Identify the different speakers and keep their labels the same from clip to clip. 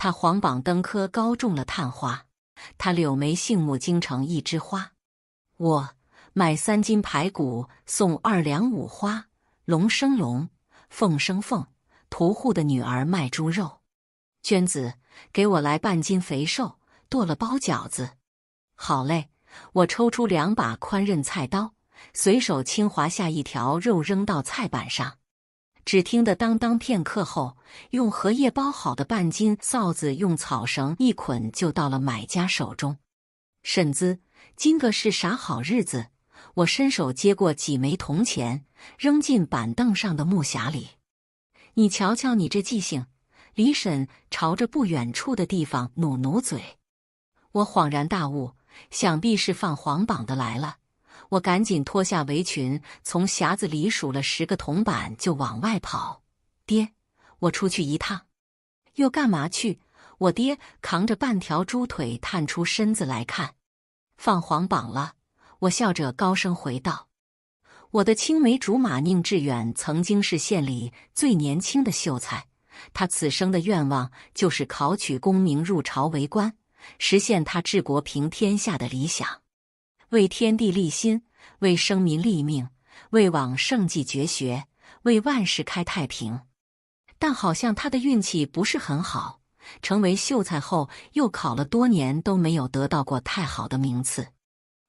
Speaker 1: 他黄榜登科高中了探花，他柳眉杏目京城一枝花。我买3斤排骨送2两五花，龙生龙，凤生凤，屠户的女儿卖猪肉。娟子，给我来半斤肥瘦，剁了包饺子。好嘞，我抽出2把宽刃菜刀，随手轻划下一条肉扔到菜板上。只听得当当片刻后，用荷叶包好的半斤臊子用草绳一捆就到了买家手中。婶子，今个是啥好日子？我伸手接过几枚铜钱，扔进板凳上的木匣里。你瞧瞧你这记性！李婶朝着不远处的地方努努嘴。我恍然大悟，想必是放黄榜的来了。我赶紧脱下围裙，从匣子里数了10个铜板，就往外跑。爹，我出去一趟。又干嘛去？我爹扛着半条猪腿探出身子来看。放黄榜了，我笑着高声回道。我的青梅竹马宁致远曾经是县里最年轻的秀才，他此生的愿望就是考取功名入朝为官，实现他治国平天下的理想。为天地立心，为生民立命，为往圣继绝学，为万世开太平。但好像他的运气不是很好，成为秀才后又考了多年都没有得到过太好的名次。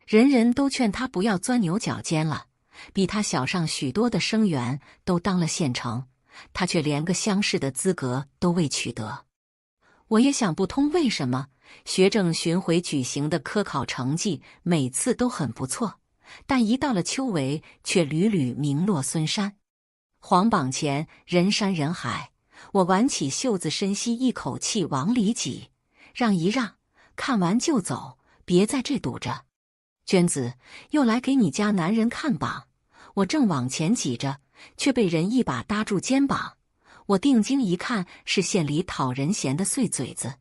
Speaker 1: 人人都劝他不要钻牛角尖了，比他小上许多的生员都当了县丞，他却连个乡试的资格都未取得。我也想不通为什么学政巡回举行的科考成绩每次都很不错，但一到了秋闱却屡屡名落孙山。黄榜前人山人海，我挽起袖子深吸一口气往里挤，让一让，看完就走，别在这堵着。娟子，又来给你家男人看榜。我正往前挤着，却被人一把搭住肩膀。我定睛一看，是县里讨人嫌的碎嘴子。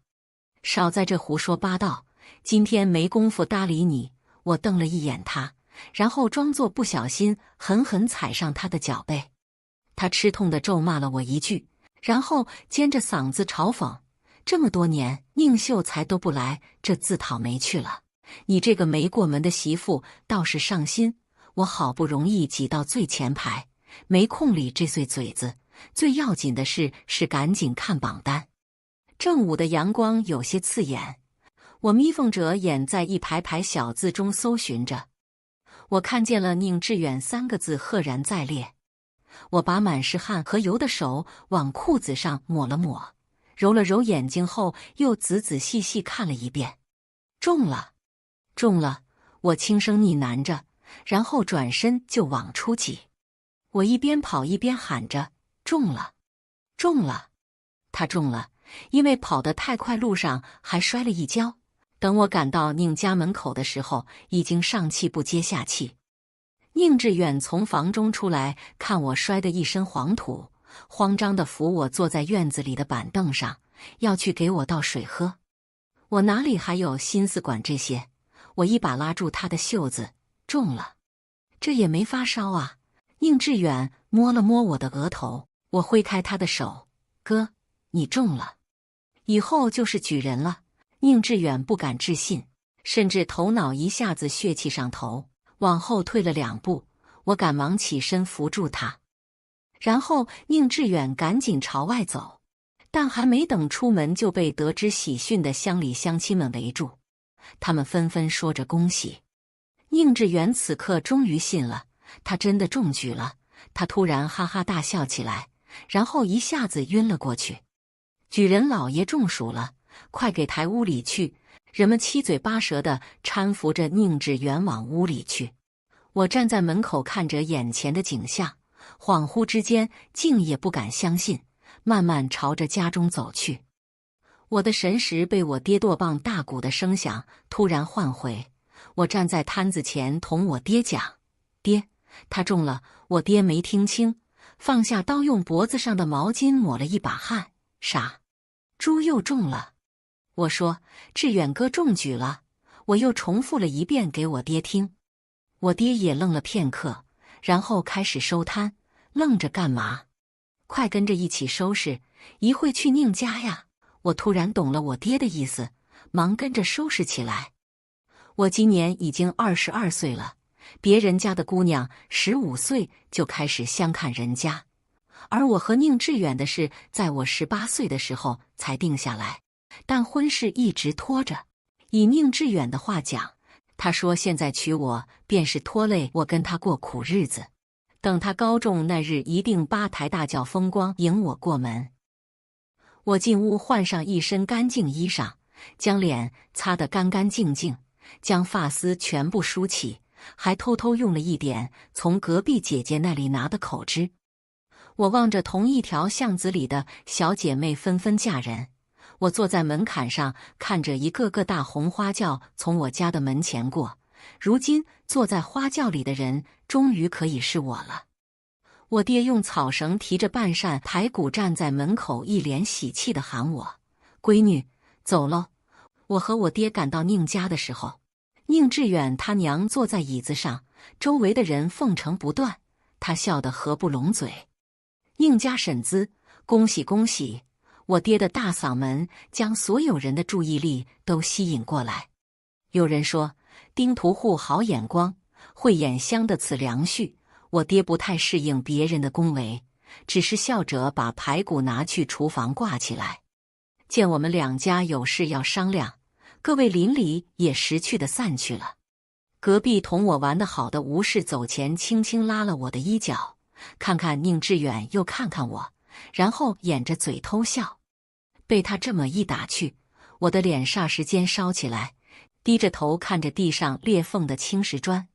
Speaker 1: 少在这胡说八道，今天没工夫搭理你。我瞪了一眼他，然后装作不小心狠狠踩上他的脚背。他吃痛地咒骂了我一句，然后尖着嗓子嘲讽：这么多年宁秀才都不来，这自讨没趣了。你这个没过门的媳妇倒是上心，我好不容易挤到最前排，没空理这碎嘴子。最要紧的是赶紧看榜单。正午的阳光有些刺眼，我眯缝着眼在一排排小字中搜寻着。我看见了宁致远3个字赫然在列。我把满是汗和油的手往裤子上抹了抹，揉了揉眼睛后又仔仔细细看了一遍。中了，中了！我轻声呢喃着，然后转身就往出挤。我一边跑一边喊着：中了，中了！他中了，因为跑得太快，路上还摔了一跤。等我赶到宁家门口的时候，已经上气不接下气。宁致远从房中出来，看我摔得一身黄土，慌张地扶我坐在院子里的板凳上，要去给我倒水喝。我哪里还有心思管这些？我一把拉住他的袖子：中了，这也没发烧啊。宁致远摸了摸我的额头，我挥开他的手：哥，你中了，以后就是举人了。宁致远不敢置信，甚至头脑一下子血气上头，往后退了2步。我赶忙起身扶住他，然后宁致远赶紧朝外走，但还没等出门，就被得知喜讯的乡里乡亲们围住，他们纷纷说着恭喜。宁致远此刻终于信了，他真的中举了。他突然哈哈大笑起来，然后一下子晕了过去。举人老爷中暑了，快给抬屋里去！人们七嘴八舌地搀扶着宁致远往屋里去。我站在门口看着眼前的景象，恍惚之间竟也不敢相信，慢慢朝着家中走去。我的神识被我爹剁棒大鼓的声响突然唤回。我站在摊子前同我爹讲：爹，他中了。我爹没听清，放下刀，用脖子上的毛巾抹了一把汗。啥？猪又中了？我说：致远哥中举了。我又重复了一遍给我爹听。我爹也愣了片刻，然后开始收摊。愣着干嘛？快跟着一起收拾，一会去宁家呀！我突然懂了我爹的意思，忙跟着收拾起来。我今年已经22岁了，别人家的姑娘15岁就开始相看人家，而我和宁致远的事，在我18岁的时候才定下来，但婚事一直拖着。以宁致远的话讲，他说现在娶我便是拖累我跟他过苦日子，等他高中那日一定八抬大轿风光迎我过门。我进屋换上一身干净衣裳，将脸擦得干干净净，将发丝全部梳起，还偷偷用了一点从隔壁姐姐那里拿的口脂。我望着同一条巷子里的小姐妹纷纷嫁人，我坐在门槛上看着一个个大红花轿从我家的门前过，如今坐在花轿里的人终于可以是我了。我爹用草绳提着半扇排骨站在门口，一脸喜气地喊我：“闺女，走喽！”我和我爹赶到宁家的时候，宁致远他娘坐在椅子上，周围的人奉承不断，他笑得合不拢嘴。宁家婶子，恭喜恭喜！我爹的大嗓门将所有人的注意力都吸引过来。有人说，丁屠户好眼光，会演香的此良婿。我爹不太适应别人的恭维，只是笑着把排骨拿去厨房挂起来。见我们两家有事要商量，各位邻里也识趣的散去了。隔壁同我玩得好的吴氏走前轻轻拉了我的衣角，看看宁致远又看看我，然后掩着嘴偷笑。被他这么一打去，我的脸霎时间烧起来，低着头看着地上裂缝的青石砖。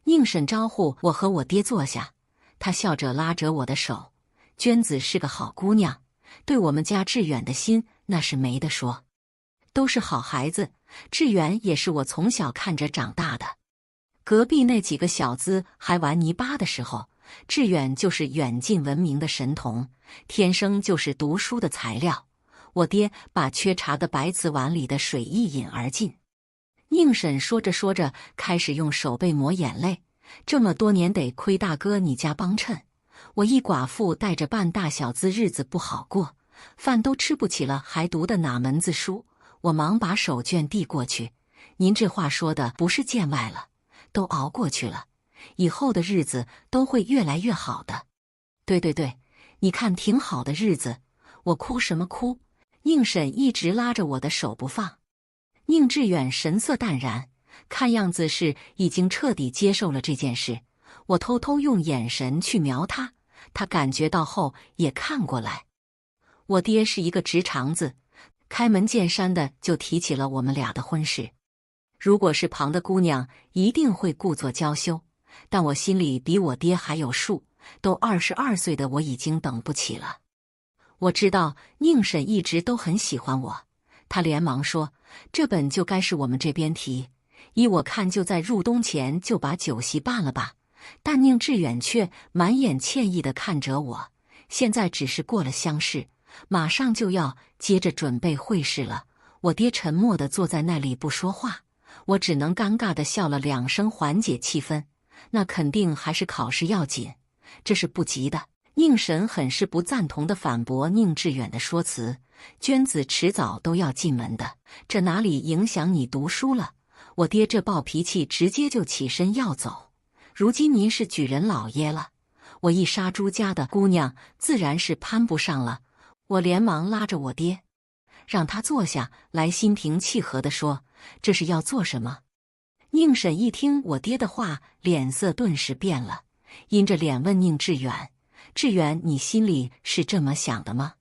Speaker 1: 宁婶招呼我和我爹坐下，她笑着拉着我的手：“娟子是个好姑娘，对我们家致远的心那是没得说，都是好孩子。致远也是我从小看着长大的。隔壁那几个小子还玩泥巴的时候，致远就是远近闻名的神童，天生就是读书的材料。”我爹把缺茶的白瓷碗里的水一饮而尽。宁婶说着说着，开始用手背抹眼泪。这么多年得亏大哥你家帮衬，我一寡妇带着半大小子日子不好过，饭都吃不起了，还读的哪门子书？我忙把手绢递过去。您这话说的不是见外了，都熬过去了，以后的日子都会越来越好的。对对对，你看挺好的日子，我哭什么哭？宁婶一直拉着我的手不放。宁致远神色淡然，看样子是已经彻底接受了这件事。我偷偷用眼神去瞄他，他感觉到后也看过来。我爹是一个直肠子，开门见山的就提起了我们俩的婚事。如果是旁的姑娘，一定会故作娇羞，但我心里比我爹还有数，都22岁的我已经等不起了。我知道宁婶一直都很喜欢我，她连忙说：“这本就该是我们这边提，依我看就在入冬前就把酒席办了吧。”但宁致远却满眼歉意地看着我，现在只是过了乡试，马上就要接着准备会试了。我爹沉默地坐在那里不说话，我只能尴尬地笑了2声缓解气氛。那肯定还是考试要紧，这是不急的。宁婶很是不赞同地反驳宁致远的说辞：“娟子迟早都要进门的，这哪里影响你读书了？”我爹这暴脾气直接就起身要走。如今您是举人老爷了，我一杀猪家的姑娘自然是攀不上了。我连忙拉着我爹，让他坐下来，心平气和地说：“这是要做什么？”宁婶一听我爹的话，脸色顿时变了，阴着脸问宁致远：“致远，你心里是这么想的吗？”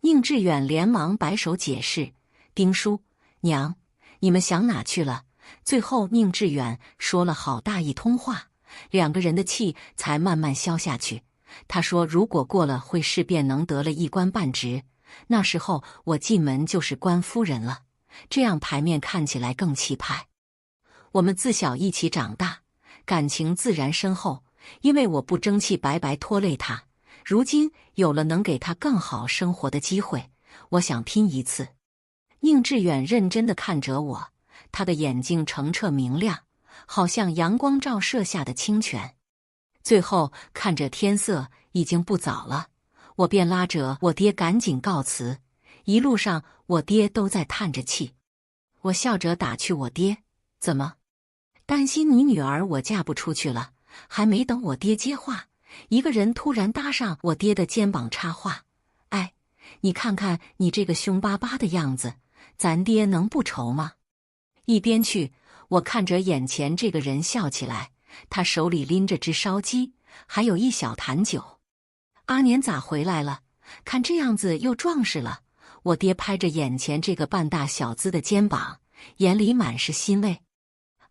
Speaker 1: 宁致远连忙摆手解释：“丁叔娘，你们想哪去了？”最后宁致远说了好大一通话，2个人的气才慢慢消下去。他说如果过了会试便能得了一官半职，那时候我进门就是官夫人了，这样牌面看起来更气派。我们自小一起长大，感情自然深厚，因为我不争气白白拖累他，如今有了能给他更好生活的机会，我想拼一次。宁致远认真地看着我，他的眼睛澄澈明亮，好像阳光照射下的清泉。最后看着天色已经不早了，我便拉着我爹赶紧告辞，一路上我爹都在叹着气。我笑着打趣我爹：“怎么？担心你女儿我嫁不出去了？”还没等我爹接话，一个人突然搭上我爹的肩膀插话：“哎，你看看你这个凶巴巴的样子，咱爹能不愁吗？”一边去，我看着眼前这个人笑起来，他手里拎着只烧鸡，还有一小坛酒。阿年咋回来了？看这样子又壮实了。我爹拍着眼前这个半大小子的肩膀，眼里满是欣慰。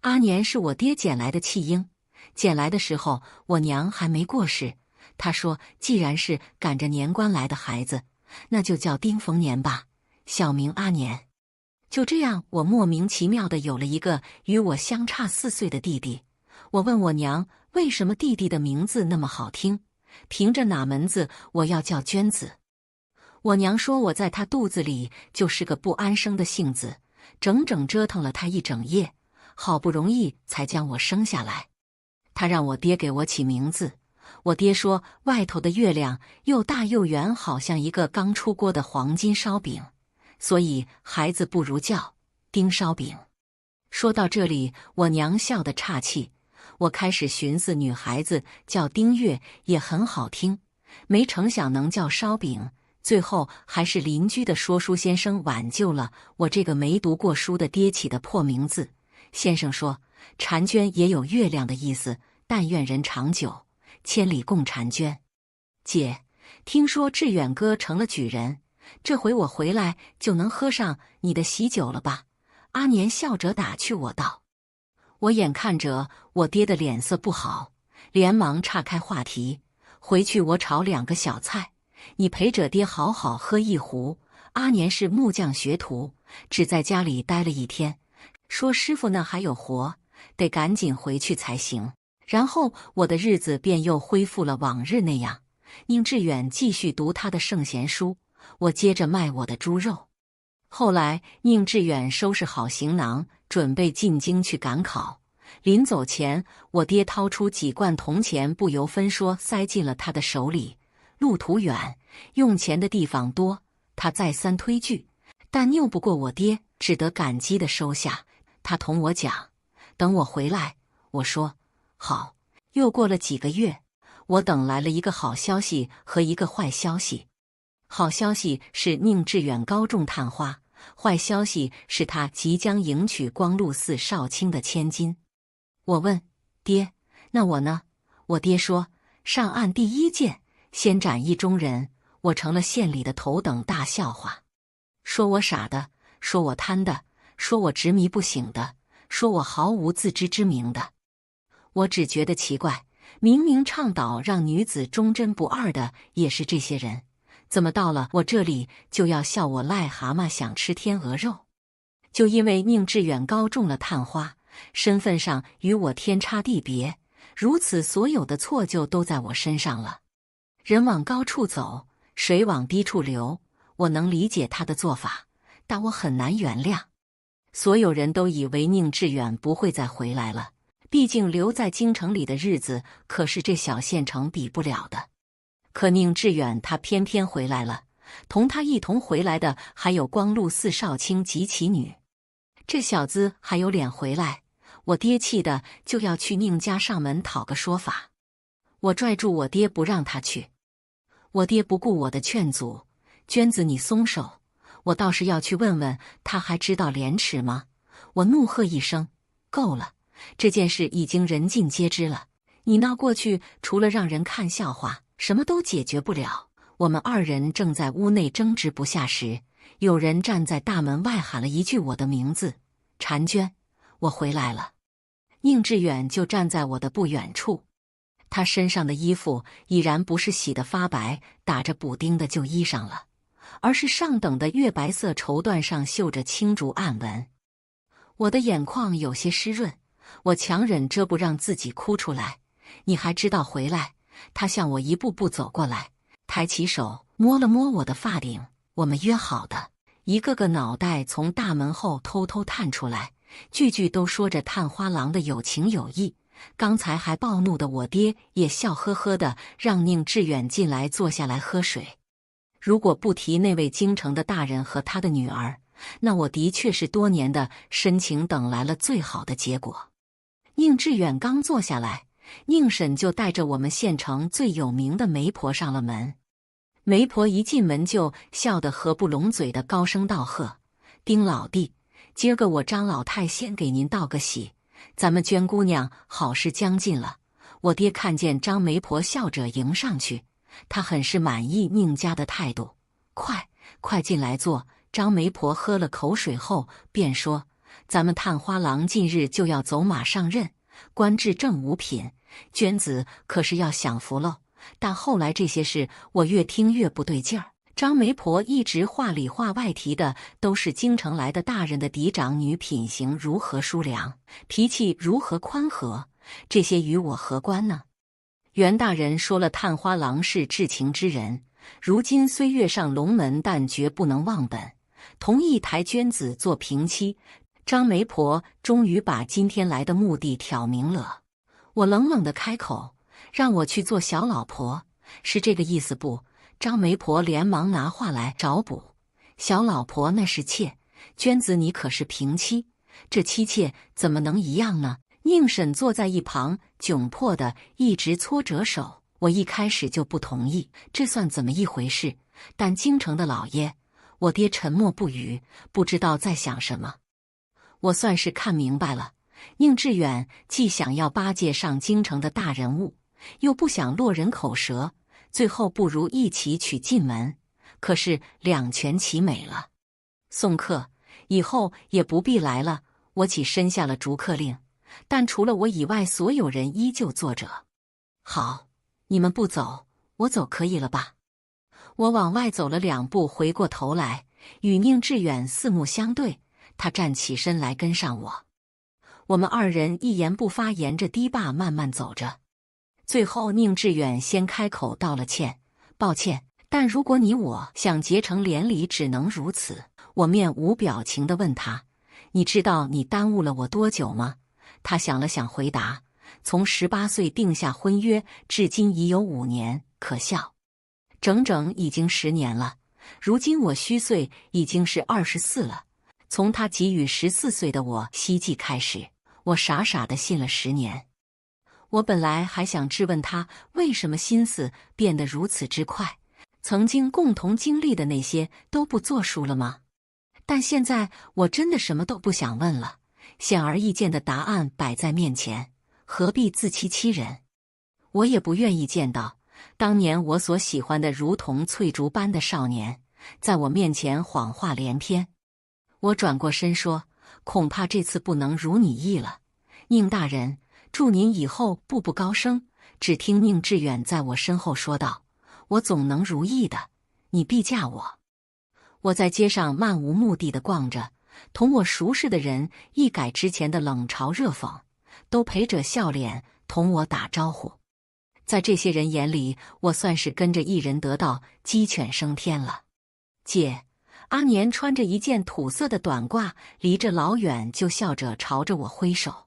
Speaker 1: 阿年是我爹捡来的弃婴，捡来的时候我娘还没过世。他说既然是赶着年关来的孩子，那就叫丁逢年吧，小名阿年。就这样，我莫名其妙的有了一个与我相差4岁的弟弟。我问我娘，为什么弟弟的名字那么好听？凭着哪门子我要叫娟子？我娘说我在她肚子里就是个不安生的性子，整整折腾了她一整夜，好不容易才将我生下来。她让我爹给我起名字，我爹说外头的月亮又大又圆，好像一个刚出锅的黄金烧饼，所以孩子不如叫丁烧饼。说到这里，我娘笑得岔气。我开始寻思，女孩子叫丁月也很好听，没成想能叫烧饼。最后还是邻居的说书先生挽救了我这个没读过书的爹起的破名字。先生说，婵娟也有月亮的意思，但愿人长久，千里共婵娟。姐，听说志远哥成了举人，这回我回来就能喝上你的喜酒了吧？阿年笑着打趣我道。我眼看着我爹的脸色不好，连忙岔开话题：“回去我炒2个小菜，你陪着爹好好喝一壶。”阿年是木匠学徒，只在家里待了1天，说师傅那还有活，得赶紧回去才行。然后我的日子便又恢复了往日那样。宁致远继续读他的圣贤书，我接着卖我的猪肉。后来宁致远收拾好行囊，准备进京去赶考。临走前，我爹掏出几贯铜钱，不由分说塞进了他的手里。路途远，用钱的地方多，他再三推拒，但拗不过我爹，只得感激地收下。他同我讲，等我回来。我说好。又过了几个月，我等来了一个好消息和一个坏消息。好消息是宁致远高中探花，坏消息是他即将迎娶光禄寺少卿的千金。我问爹，那我呢？我爹说，上岸第1件，先斩意中人。我成了县里的头等大笑话，说我傻的，说我贪的，说我执迷不醒的，说我毫无自知之明的。我只觉得奇怪，明明倡导让女子忠贞不二的也是这些人，怎么到了我这里就要笑我癞蛤蟆想吃天鹅肉？就因为宁致远高中了探花，身份上与我天差地别，如此所有的错就都在我身上了。人往高处走，水往低处流，我能理解他的做法，但我很难原谅。所有人都以为宁致远不会再回来了，毕竟留在京城里的日子可是这小县城比不了的。可宁致远他偏偏回来了，同他一同回来的还有光禄寺少卿及其女。这小子还有脸回来，我爹气的就要去宁家上门讨个说法。我拽住我爹不让他去。我爹不顾我的劝阻，娟子你松手，我倒是要去问问他还知道廉耻吗？我怒喝一声，够了，这件事已经人尽皆知了，你闹过去除了让人看笑话，什么都解决不了。我们2人正在屋内争执不下时，有人站在大门外喊了一句我的名字，婵娟，我回来了。宁致远就站在我的不远处，他身上的衣服已然不是洗得发白、打着补丁的旧衣裳了，而是上等的月白色绸缎上绣着青竹暗纹。我的眼眶有些湿润，我强忍着不让自己哭出来。你还知道回来？他向我一步步走过来，抬起手摸了摸我的发顶。我们约好的。一个个脑袋从大门后偷偷探出来，句句都说着探花郎的有情有义。刚才还暴怒的我爹也笑呵呵的让宁致远进来坐下来喝水。如果不提那位京城的大人和他的女儿，那我的确是多年的深情等来了最好的结果。宁致远刚坐下来，宁婶就带着我们县城最有名的媒婆上了门。媒婆一进门就笑得合不拢嘴的高声道贺：“丁老弟，今儿个我张老太先给您道个喜，咱们娟姑娘好事将近了。”我爹看见张媒婆笑着迎上去，他很是满意宁家的态度。快进来坐。张媒婆喝了口水后便说：“咱们探花郎近日就要走马上任，官至正五品，娟子可是要享福喽。”但后来这些事我越听越不对劲儿。张媒婆一直话里话外提的都是京城来的大人的嫡长女品行如何疏良，脾气如何宽和，这些与我何关呢？袁大人说了，探花郎是至情之人，如今虽跃上龙门，但绝不能忘本，同意抬娟子做平妻。张媒婆终于把今天来的目的挑明了。我冷冷地开口：“让我去做小老婆，是这个意思不？”张媒婆连忙拿话来找补：“小老婆那是妾，娟子你可是平妻，这妻妾怎么能一样呢？”宁婶坐在一旁，窘迫的一直搓着手。我一开始就不同意，这算怎么一回事？但京城的老爷，我爹沉默不语，不知道在想什么。我算是看明白了，宁致远既想要巴结上京城的大人物，又不想落人口舌，最后不如一起娶进门，可是两全其美了。送客以后也不必来了，我起身下了逐客令，但除了我以外，所有人依旧坐着。好，你们不走，我走可以了吧？我往外走了2步，回过头来与宁致远四目相对，他站起身来跟上我。我们2人一言不发，沿着堤坝慢慢走着。最后宁致远先开口道了歉：“抱歉，但如果你我想结成连理，只能如此。”我面无表情地问他：“你知道你耽误了我多久吗？”他想了想回答：“从18岁定下婚约，至今已有5年，可笑。整整已经10年了。如今我虚岁已经是24了。从他给予14岁的我希冀开始，我傻傻地信了10年。我本来还想质问他为什么心思变得如此之快，曾经共同经历的那些都不作数了吗？但现在我真的什么都不想问了。显而易见的答案摆在面前，何必自欺欺人？我也不愿意见到当年我所喜欢的如同翠竹般的少年，在我面前谎话连篇。我转过身说：“恐怕这次不能如你意了。宁大人，祝您以后步步高升。”只听宁致远在我身后说道：“我总能如意的，你必嫁我。”我在街上漫无目的地逛着，同我熟识的人一改之前的冷嘲热讽，都陪着笑脸同我打招呼。在这些人眼里，我算是跟着一人得道，鸡犬升天了。姐，阿年穿着一件土色的短褂，离着老远就笑着朝着我挥手。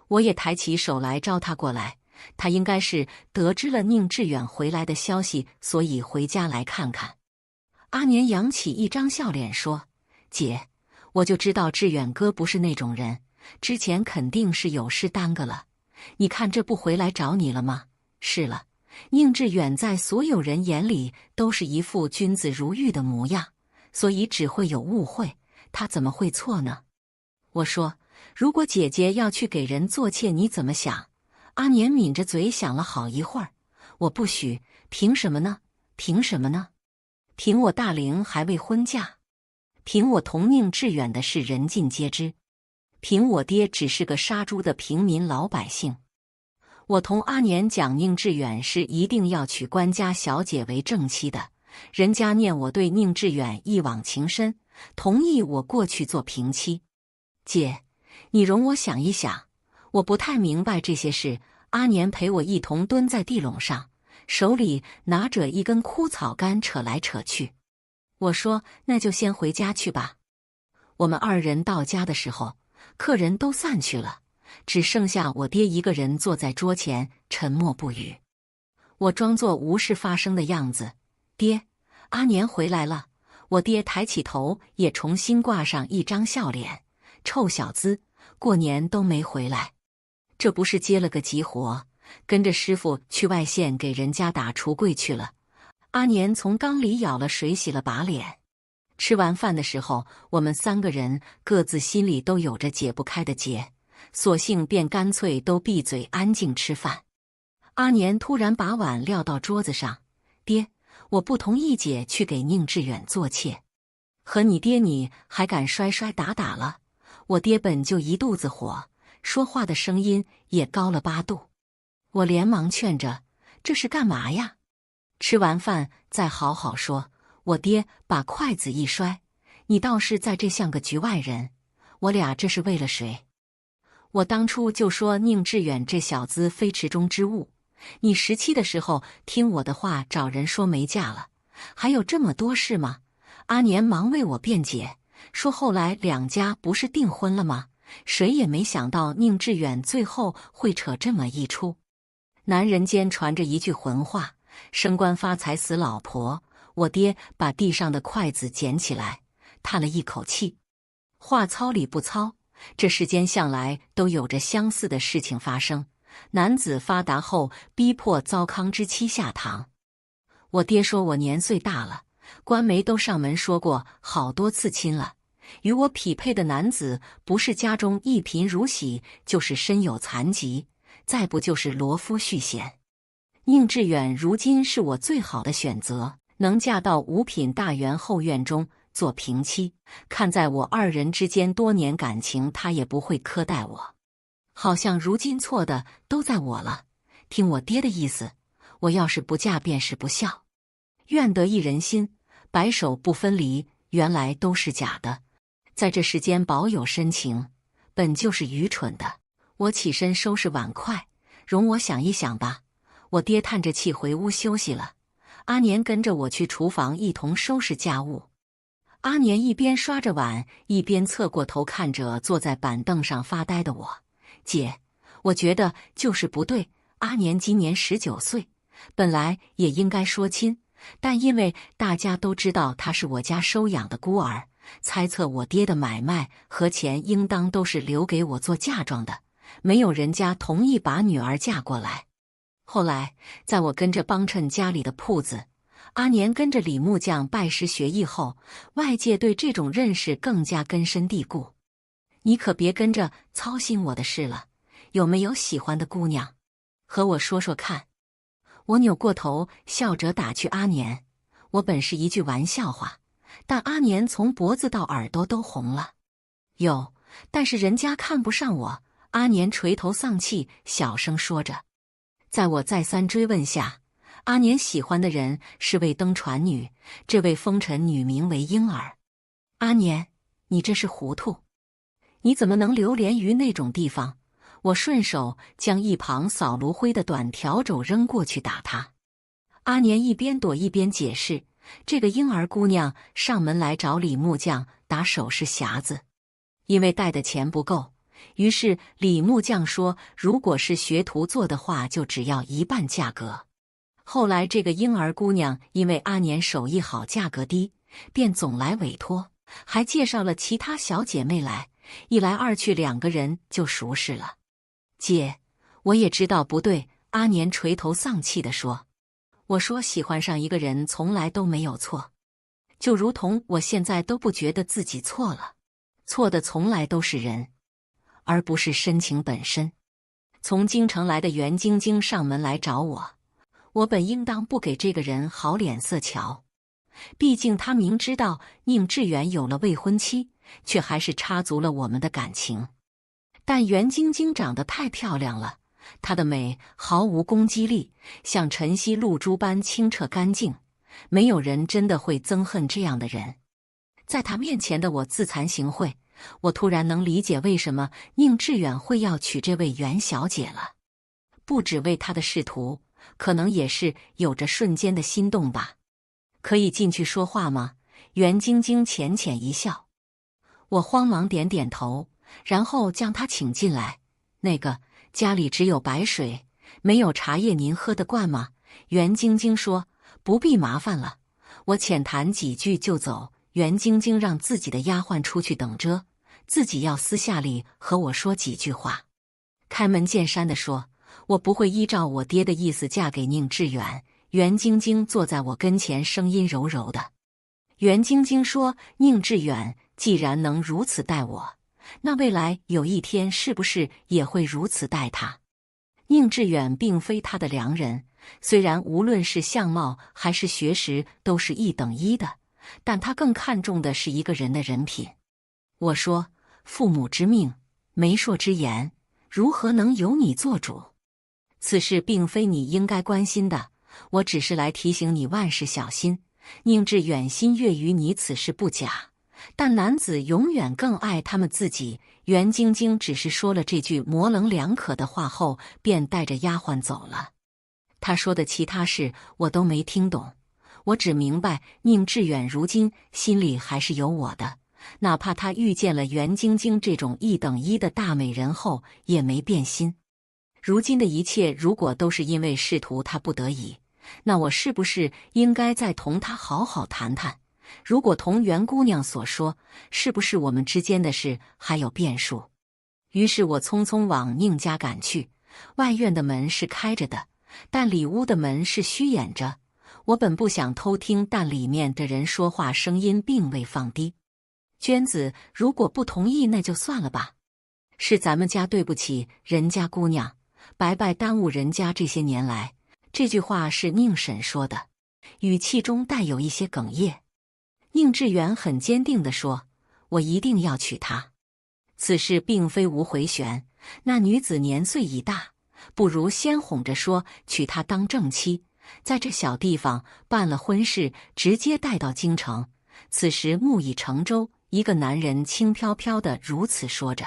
Speaker 1: 我也抬起手来招他过来，他应该是得知了宁致远回来的消息，所以回家来看看。阿年扬起一张笑脸说：“姐，我就知道致远哥不是那种人，之前肯定是有事耽搁了。你看这不回来找你了吗？”是了，宁致远在所有人眼里都是一副君子如玉的模样，所以只会有误会，他怎么会错呢？我说：“如果姐姐要去给人做妾，你怎么想？”阿年抿着嘴想了好一会儿：“我不许，凭什么呢？凭什么呢？凭我大龄还未婚嫁，凭我同宁致远的事人尽皆知，凭我爹只是个杀猪的平民老百姓。我同阿年讲，宁致远是一定要娶官家小姐为正妻的，人家念我对宁致远一往情深，同意我过去做平妻。姐，你容我想一想，我不太明白这些事。”阿年陪我一同蹲在地垄上，手里拿着一根枯草杆扯来扯去。我说：“那就先回家去吧。”我们2人到家的时候，客人都散去了，只剩下我爹一个人坐在桌前，沉默不语。我装作无事发生的样子：“爹，阿年回来了。我爹抬起头，也重新挂上一张笑脸。臭小子，过年都没回来，这不是接了个急活，跟着师傅去外县给人家打橱柜去了。阿年从缸里舀了水洗了把脸。吃完饭的时候，我们3个人各自心里都有着解不开的结，索性便干脆都闭嘴安静吃饭。阿年突然把碗撂到桌子上：“爹，我不同意姐去给宁致远做妾。和你爹你还敢摔摔打打了？”我爹本就一肚子火，说话的声音也高了8度。我连忙劝着：“这是干嘛呀？吃完饭再好好说。”我爹把筷子一摔：“你倒是在这像个局外人，我俩这是为了谁？我当初就说宁致远这小子非池中之物，你17的时候听我的话找人说没嫁了，还有这么多事吗？”阿年忙为我辩解，说后来2家不是订婚了吗？谁也没想到宁致远最后会扯这么一出。男人间传着一句混话：升官发财死老婆。我爹把地上的筷子捡起来，叹了一口气：“话糙理不糙，这世间向来都有着相似的事情发生。男子发达后逼迫糟糠之妻下堂。”我爹说我年岁大了，官媒都上门说过好多次亲了，与我匹配的男子不是家中一贫如洗，就是身有残疾，再不就是罗夫续弦。宁致远如今是我最好的选择，能嫁到五品大员后院中做平妻，看在我2人之间多年感情，他也不会苛待我。好像如今错的都在我了。听我爹的意思，我要是不嫁便是不孝。愿得一人心，白首不分离，原来都是假的。在这世间保有深情，本就是愚蠢的。我起身收拾碗筷，容我想一想吧。我爹叹着气回屋休息了。阿年跟着我去厨房一同收拾家务。阿年一边刷着碗，一边侧过头看着坐在板凳上发呆的我：“姐，我觉得就是不对。阿年今年19岁，本来也应该说亲，但因为大家都知道他是我家收养的孤儿，猜测我爹的买卖和钱应当都是留给我做嫁妆的，没有人家同意把女儿嫁过来。后来，在我跟着帮衬家里的铺子，阿年跟着李木匠拜师学艺后，外界对这种认识更加根深蒂固。你可别跟着操心我的事了，有没有喜欢的姑娘？和我说说看。”我扭过头，笑着打趣阿年。我本是一句玩笑话，但阿年从脖子到耳朵都红了。有，但是人家看不上我。阿年垂头丧气，小声说着。在我再三追问下，阿年喜欢的人是位登船女，这位风尘女名为莺儿。阿年，你这是糊涂，你怎么能流连于那种地方？我顺手将一旁扫炉灰的短条帚扔过去打他。阿年一边躲一边解释，这个婴儿姑娘上门来找李木匠打首饰匣子，因为带的钱不够，于是李木匠说如果是学徒做的话，就只要1半价格。后来这个婴儿姑娘因为阿年手艺好价格低，便总来委托，还介绍了其他小姐妹来，一来二去2个人就熟识了。姐，我也知道不对。阿年垂头丧气地说。我说喜欢上一个人从来都没有错，就如同我现在都不觉得自己错了，错的从来都是人，而不是深情本身。从京城来的袁晶晶上门来找我，我本应当不给这个人好脸色瞧，毕竟他明知道宁致远有了未婚妻，却还是插足了我们的感情。但袁晶晶长得太漂亮了，她的美毫无攻击力，像晨曦露珠般清澈干净，没有人真的会憎恨这样的人。在她面前的我自惭形秽，我突然能理解为什么宁致远会要娶这位袁小姐了。不只为她的仕途，可能也是有着瞬间的心动吧。可以进去说话吗？袁晶晶浅浅一笑。我慌忙点点头，然后将她请进来。那个，家里只有白水，没有茶叶，您喝得惯吗？袁晶晶说，不必麻烦了，我浅谈几句就走。袁晶晶让自己的丫鬟出去等着，自己要私下里和我说几句话。开门见山地说，我不会依照我爹的意思嫁给宁致远。袁晶晶坐在我跟前，声音柔柔的。袁晶晶说，宁致远既然能如此待我，那未来有一天是不是也会如此待他？宁致远并非他的良人，虽然无论是相貌还是学识都是一等一的，但他更看重的是一个人的人品。我说，父母之命，媒妁之言，如何能由你做主？此事并非你应该关心的，我只是来提醒你万事小心。宁致远心悦于你，此事不假，但男子永远更爱他们自己。袁晶晶只是说了这句模棱两可的话后，便带着丫鬟走了。他说的其他事我都没听懂，我只明白宁致远如今心里还是有我的，哪怕他遇见了袁晶晶这种一等一的大美人后，也没变心。如今的一切如果都是因为仕途他不得已，那我是不是应该再同他好好谈谈？如果同袁姑娘所说，是不是我们之间的事还有变数？于是我匆匆往宁家赶去。外院的门是开着的，但里屋的门是虚掩着。我本不想偷听，但里面的人说话声音并未放低。娟子，如果不同意，那就算了吧。是咱们家对不起人家姑娘，白白耽误人家这些年来。这句话是宁婶说的，语气中带有一些哽咽。宁致远很坚定地说，我一定要娶她。此事并非无回旋，那女子年岁已大，不如先哄着说娶她当正妻，在这小地方办了婚事，直接带到京城。此时木已成舟，一个男人轻飘飘地如此说着。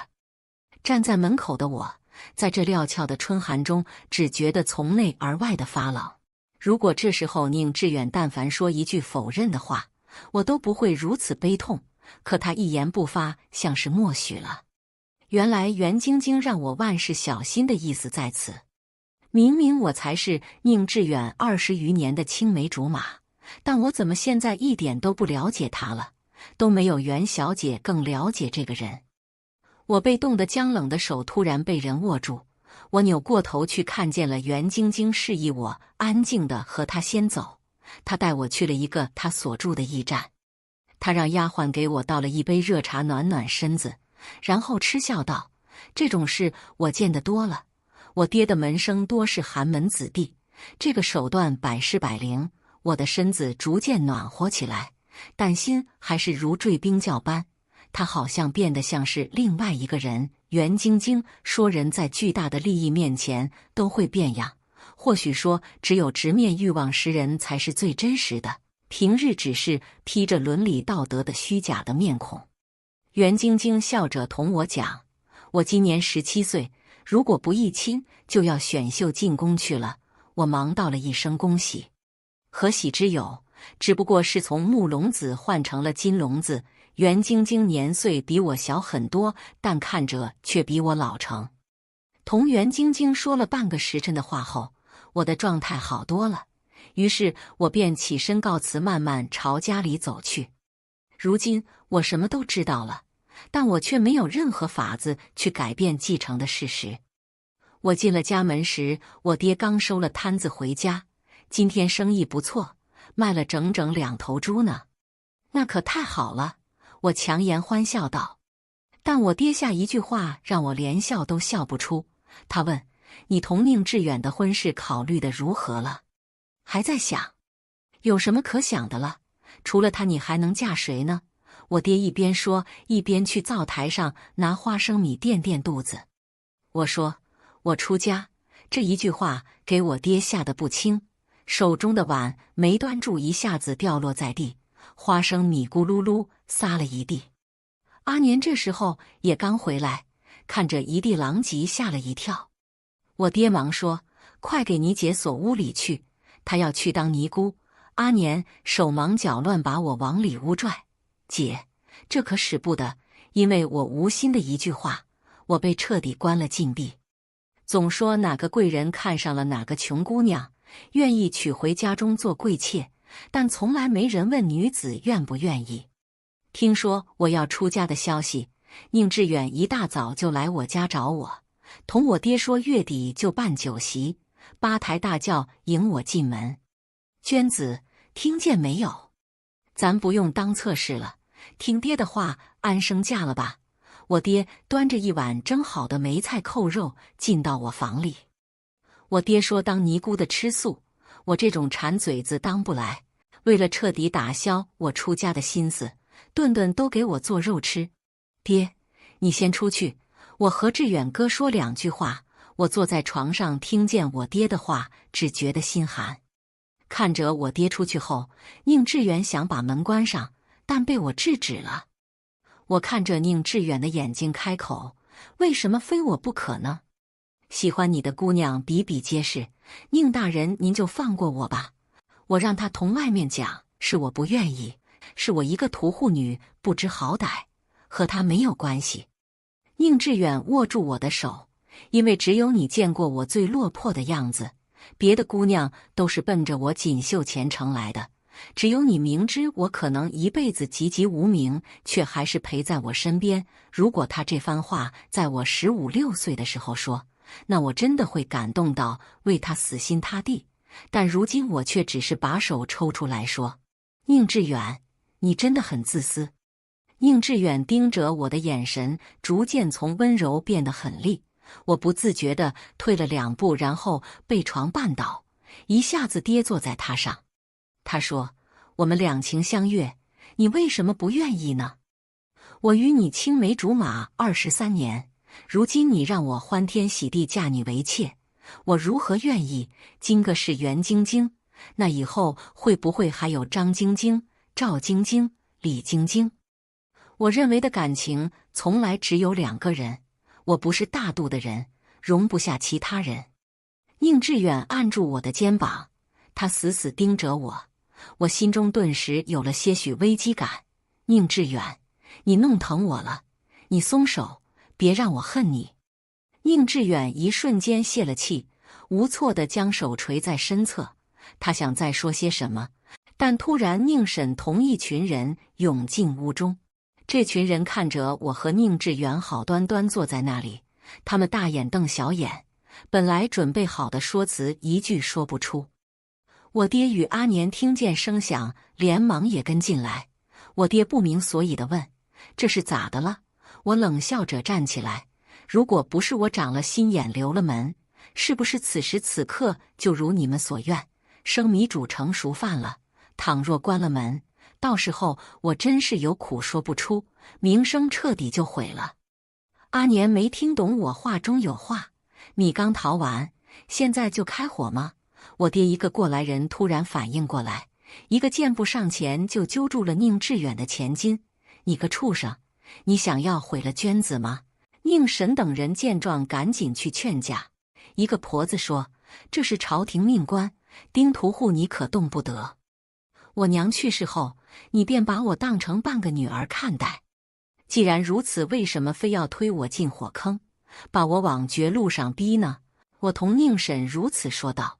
Speaker 1: 站在门口的我，在这料峭的春寒中，只觉得从内而外的发冷。如果这时候宁致远但凡说一句否认的话，我都不会如此悲痛，可他一言不发，像是默许了。原来袁晶晶让我万事小心的意思在此。明明我才是宁致远20余年的青梅竹马，但我怎么现在一点都不了解他了，都没有袁小姐更了解这个人。我被冻得僵冷的手突然被人握住，我扭过头去，看见了袁晶晶示意我安静地和她先走。他带我去了一个他所住的驿站，他让丫鬟给我倒了一杯热茶暖暖身子，然后嗤笑道，这种事我见得多了，我爹的门生多是寒门子弟，这个手段百试百灵。我的身子逐渐暖和起来，但心还是如坠冰窖般，他好像变得像是另外一个人。袁晶晶说，人在巨大的利益面前都会变样，或许说只有直面欲望时人才是最真实的，平日只是披着伦理道德的虚假的面孔。袁晶晶笑着同我讲，我今年17岁，如果不议亲，就要选秀进宫去了。我忙道了一声恭喜。何喜之有，只不过是从木笼子换成了金笼子。袁晶晶年岁比我小很多，但看着却比我老成。同袁晶晶说了半个时辰的话后，我的状态好多了，于是我便起身告辞，慢慢朝家里走去。如今我什么都知道了，但我却没有任何法子去改变继承的事实。我进了家门时，我爹刚收了摊子回家，今天生意不错，卖了整整2头猪呢。那可太好了，我强颜欢笑道。但我爹下一句话让我连笑都笑不出。他问，你同宁致远的婚事考虑的如何了？还在想？有什么可想的了？除了他你还能嫁谁呢？我爹一边说，一边去灶台上拿花生米垫垫肚子。我说，我出家。这一句话给我爹吓得不轻，手中的碗没端住，一下子掉落在地，花生米咕噜噜撒了一地。阿年这时候也刚回来，看着一地狼藉，吓了一跳。我爹忙说，快给你姐锁屋里去，她要去当尼姑。阿年手忙脚乱把我往里屋拽。姐，这可使不得，因为我无心的一句话，我被彻底关了禁闭。总说哪个贵人看上了哪个穷姑娘，愿意娶回家中做贵妾，但从来没人问女子愿不愿意。听说我要出家的消息，宁致远一大早就来我家找我，同我爹说月底就办酒席，八抬大轿迎我进门。娟子，听见没有？咱不用当侧室了，听爹的话，安生嫁了吧。我爹端着一碗蒸好的梅菜扣肉进到我房里。我爹说当尼姑的吃素，我这种馋嘴子当不来。为了彻底打消我出家的心思，顿顿都给我做肉吃。爹，你先出去，我和致远哥说两句话。我坐在床上听见我爹的话，只觉得心寒。看着我爹出去后，宁致远想把门关上，但被我制止了。我看着宁致远的眼睛开口：为什么非我不可呢？喜欢你的姑娘比比皆是，宁大人您就放过我吧。我让他同外面讲，是我不愿意，是我一个屠户女不知好歹，和他没有关系。宁致远握住我的手，因为只有你见过我最落魄的样子，别的姑娘都是奔着我锦绣前程来的，只有你明知我可能一辈子籍籍无名，却还是陪在我身边。如果他这番话在我15、16岁的时候说，那我真的会感动到为他死心塌地，但如今我却只是把手抽出来说：宁致远，你真的很自私。宁致远盯着我的眼神逐渐从温柔变得狠厉，我不自觉地退了2步，然后被床绊倒，一下子跌坐在他上。他说：我们两情相悦，你为什么不愿意呢？我与你青梅竹马23年，如今你让我欢天喜地嫁你为妾，我如何愿意？今个是袁晶晶，那以后会不会还有张晶晶、赵晶晶、李晶晶？我认为的感情从来只有2个人，我不是大度的人，容不下其他人。宁致远按住我的肩膀，他死死盯着我，我心中顿时有了些许危机感。宁致远，你弄疼我了，你松手，别让我恨你。宁致远一瞬间泄了气，无措地将手垂在身侧，他想再说些什么，但突然宁婶同一群人涌进屋中。这群人看着我和宁致远好端端坐在那里，他们大眼瞪小眼，本来准备好的说辞一句说不出。我爹与阿年听见声响，连忙也跟进来。我爹不明所以地问：这是咋的了？我冷笑着站起来，如果不是我长了心眼留了门，是不是此时此刻就如你们所愿，生米煮成熟饭了？倘若关了门，到时候我真是有苦说不出，名声彻底就毁了。阿年没听懂我话中有话，米刚淘完，现在就开火吗？我爹一个过来人突然反应过来，一个箭步上前就揪住了宁致远的前襟。你个畜生，你想要毁了娟子吗？宁婶等人见状赶紧去劝架，一个婆子说：这是朝廷命官，丁屠户你可动不得。我娘去世后，你便把我当成半个女儿看待。既然如此，为什么非要推我进火坑，把我往绝路上逼呢？我同宁婶如此说道。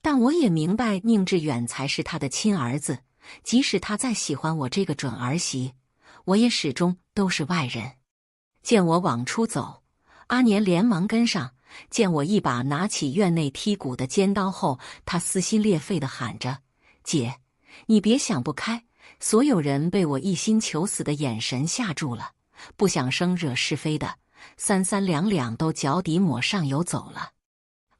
Speaker 1: 但我也明白宁致远才是他的亲儿子，即使他再喜欢我这个准儿媳，我也始终都是外人。见我往出走，阿年连忙跟上，见我一把拿起院内剔骨的尖刀后，他撕心裂肺地喊着：姐，你别想不开。所有人被我一心求死的眼神吓住了，不想生惹是非的3、3、2、2都脚底抹上油走了。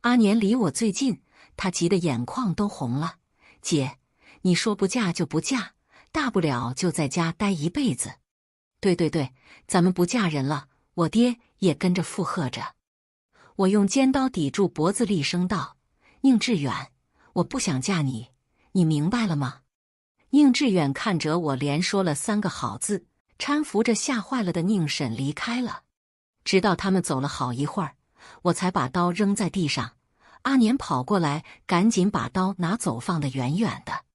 Speaker 1: 阿年离我最近，他急得眼眶都红了。姐，你说不嫁就不嫁，大不了就在家待一辈子。对对对，咱们不嫁人了。我爹也跟着附和着。我用尖刀抵住脖子，厉声道：宁致远，我不想嫁你，你明白了吗？宁致远看着我连说了3个好字，搀扶着吓坏了的宁婶离开了。直到他们走了好一会儿，我才把刀扔在地上。阿年跑过来，赶紧把刀拿走，放得远远的。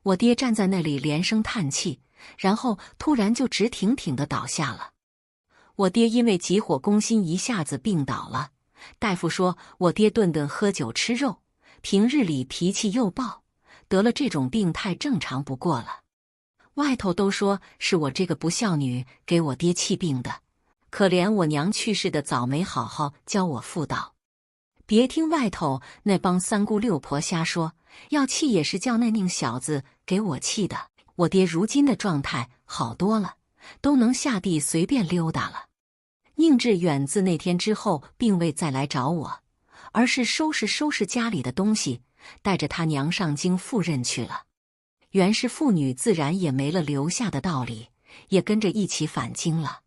Speaker 1: 我爹站在那里连声叹气，然后突然就直挺挺地倒下了。我爹因为急火攻心，一下子病倒了。大夫说我爹顿顿喝酒吃肉，平日里脾气又暴，得了这种病太正常不过了。外头都说是我这个不孝女给我爹气病的，可怜我娘去世的早，没好好教我妇道。别听外头那帮三姑六婆瞎说，要气也是叫那宁小子给我气的。我爹如今的状态好多了，都能下地随便溜达了。宁志远自那天之后并未再来找我，而是收拾家里的东西，带着他娘上京赴任去了。袁氏父女自然也没了留下的道理，也跟着一起返京了。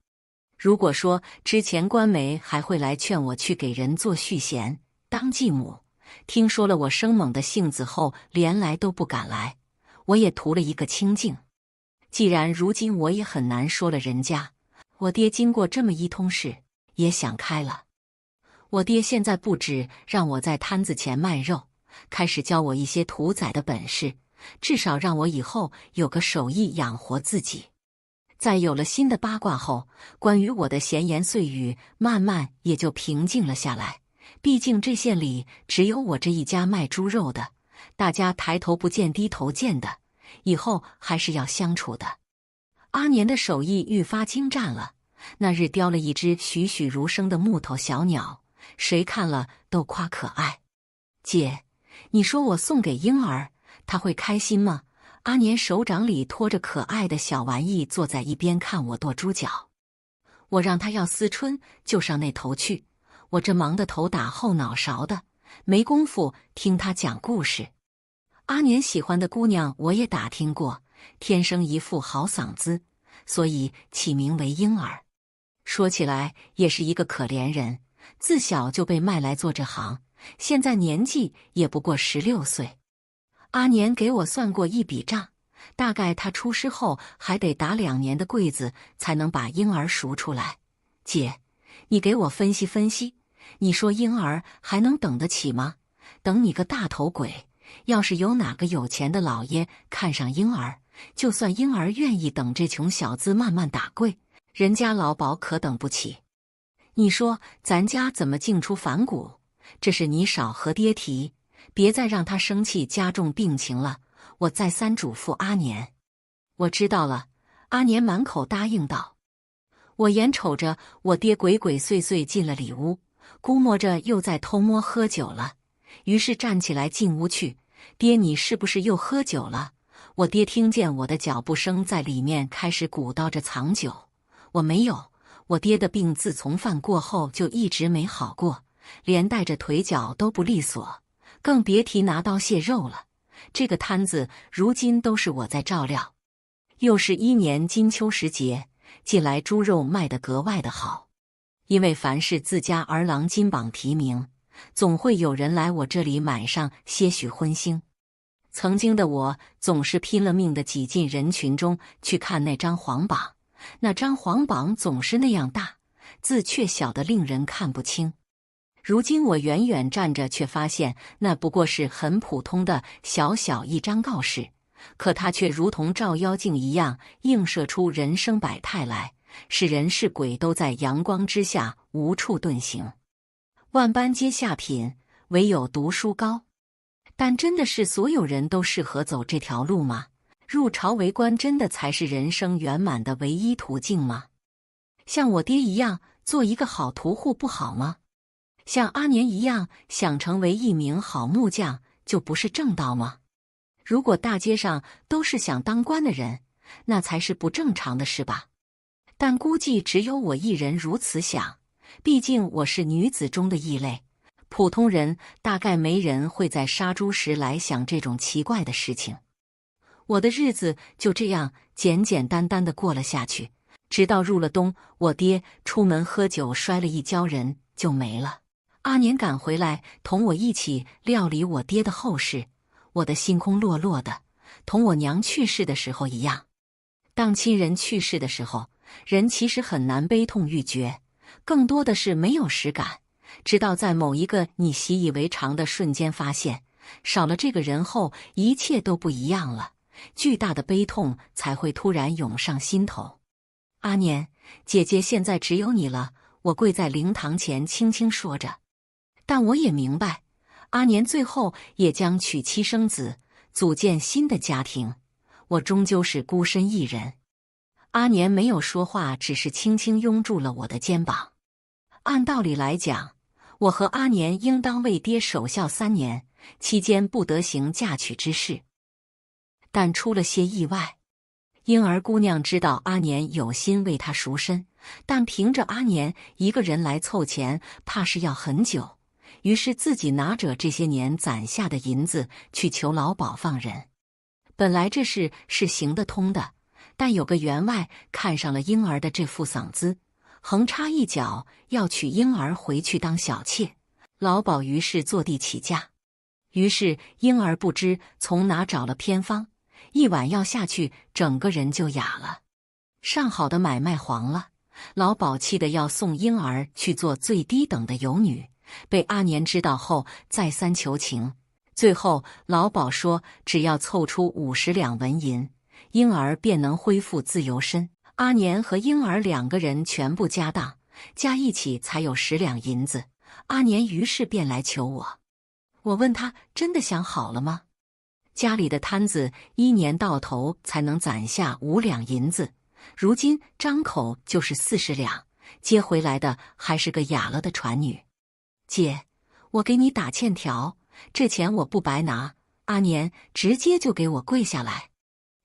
Speaker 1: 如果说之前官媒还会来劝我去给人做续弦当继母，听说了我生猛的性子后，连来都不敢来，我也图了一个清静。既然如今我也很难说了人家，我爹经过这么一通事，也想开了。我爹现在不止让我在摊子前卖肉，开始教我一些屠宰的本事，至少让我以后有个手艺养活自己。在有了新的八卦后，关于我的闲言碎语慢慢也就平静了下来。毕竟这县里只有我这一家卖猪肉的，大家抬头不见低头见的，以后还是要相处的。阿年的手艺愈发精湛了，那日雕了一只栩栩如生的木头小鸟，谁看了都夸可爱。姐，你说我送给婴儿，他会开心吗？阿年手掌里托着可爱的小玩意，坐在一边看我剁猪脚。我让他要思春就上那头去，我这忙得头打后脑勺的，没工夫听他讲故事。阿年喜欢的姑娘我也打听过，天生一副好嗓子，所以起名为婴儿。说起来也是一个可怜人，自小就被卖来做这行，现在年纪也不过16岁。阿年给我算过一笔账，大概他出师后还得打2年的柜子才能把婴儿赎出来。姐，你给我分析分析，你说婴儿还能等得起吗？等你个大头鬼！要是有哪个有钱的老爷看上婴儿，就算婴儿愿意等这穷小子慢慢打跪，人家老鸨可等不起。你说咱家怎么净出反骨？这事你少和爹提，别再让他生气加重病情了。我再三嘱咐阿年。我知道了，阿年满口答应道。我眼瞅着我爹鬼鬼祟祟进了里屋，估摸着又在偷摸喝酒了，于是站起来进屋去。爹，你是不是又喝酒了？我爹听见我的脚步声在里面开始鼓捣着藏酒。我没有，我爹的病自从犯过后就一直没好过，连带着腿脚都不利索，更别提拿刀卸肉了。这个摊子如今都是我在照料。又是1年金秋时节，近来猪肉卖得格外的好，因为凡是自家儿郎金榜题名，总会有人来我这里买上些许荤腥。曾经的我总是拼了命地挤进人群中去看那张黄榜，那张黄榜总是那样大，字却小得令人看不清。如今我远远站着，却发现那不过是很普通的小小一张告示，可它却如同照妖镜一样映射出人生百态来，是人是鬼都在阳光之下无处遁形。万般皆下品，唯有读书高。但真的是所有人都适合走这条路吗？入朝为官真的才是人生圆满的唯一途径吗？像我爹一样做一个好屠户不好吗？像阿年一样想成为一名好木匠就不是正道吗？如果大街上都是想当官的人，那才是不正常的事吧？但估计只有我一人如此想，毕竟我是女子中的异类。普通人大概没人会在杀猪时来想这种奇怪的事情。我的日子就这样简简单单地过了下去，直到入了冬，我爹出门喝酒摔了一跤，人就没了。阿年赶回来同我一起料理我爹的后事，我的心空落落的，同我娘去世的时候一样。当亲人去世的时候，人其实很难悲痛欲绝，更多的是没有实感。直到在某一个你习以为常的瞬间，发现少了这个人后，一切都不一样了，巨大的悲痛才会突然涌上心头。阿年，姐姐现在只有你了，我跪在灵堂前轻轻说着。但我也明白，阿年最后也将娶妻生子，组建新的家庭，我终究是孤身一人。阿年没有说话，只是轻轻拥住了我的肩膀。按道理来讲，我和阿年应当为爹守孝3年，期间不得行嫁娶之事。但出了些意外。婴儿姑娘知道阿年有心为她赎身，但凭着阿年一个人来凑钱，怕是要很久。于是自己拿着这些年攒下的银子去求老鸨放人。本来这事是行得通的，但有个员外看上了婴儿的这副嗓子，横插一脚要娶婴儿回去当小妾。老鸨于是坐地起价。于是婴儿不知从哪找了偏方，一碗药下去，整个人就哑了。上好的买卖黄了，老鸨气得要送婴儿去做最低等的游女。被阿年知道后，再三求情，最后老鸨说，只要凑出50两纹银，婴儿便能恢复自由身。阿年和婴儿2个人全部家当加一起才有10两银子。阿年于是便来求我。我问他真的想好了吗？家里的摊子1年到头才能攒下5两银子，如今张口就是40两，接回来的还是个哑了的船女。姐，我给你打欠条，这钱我不白拿。阿年直接就给我跪下来。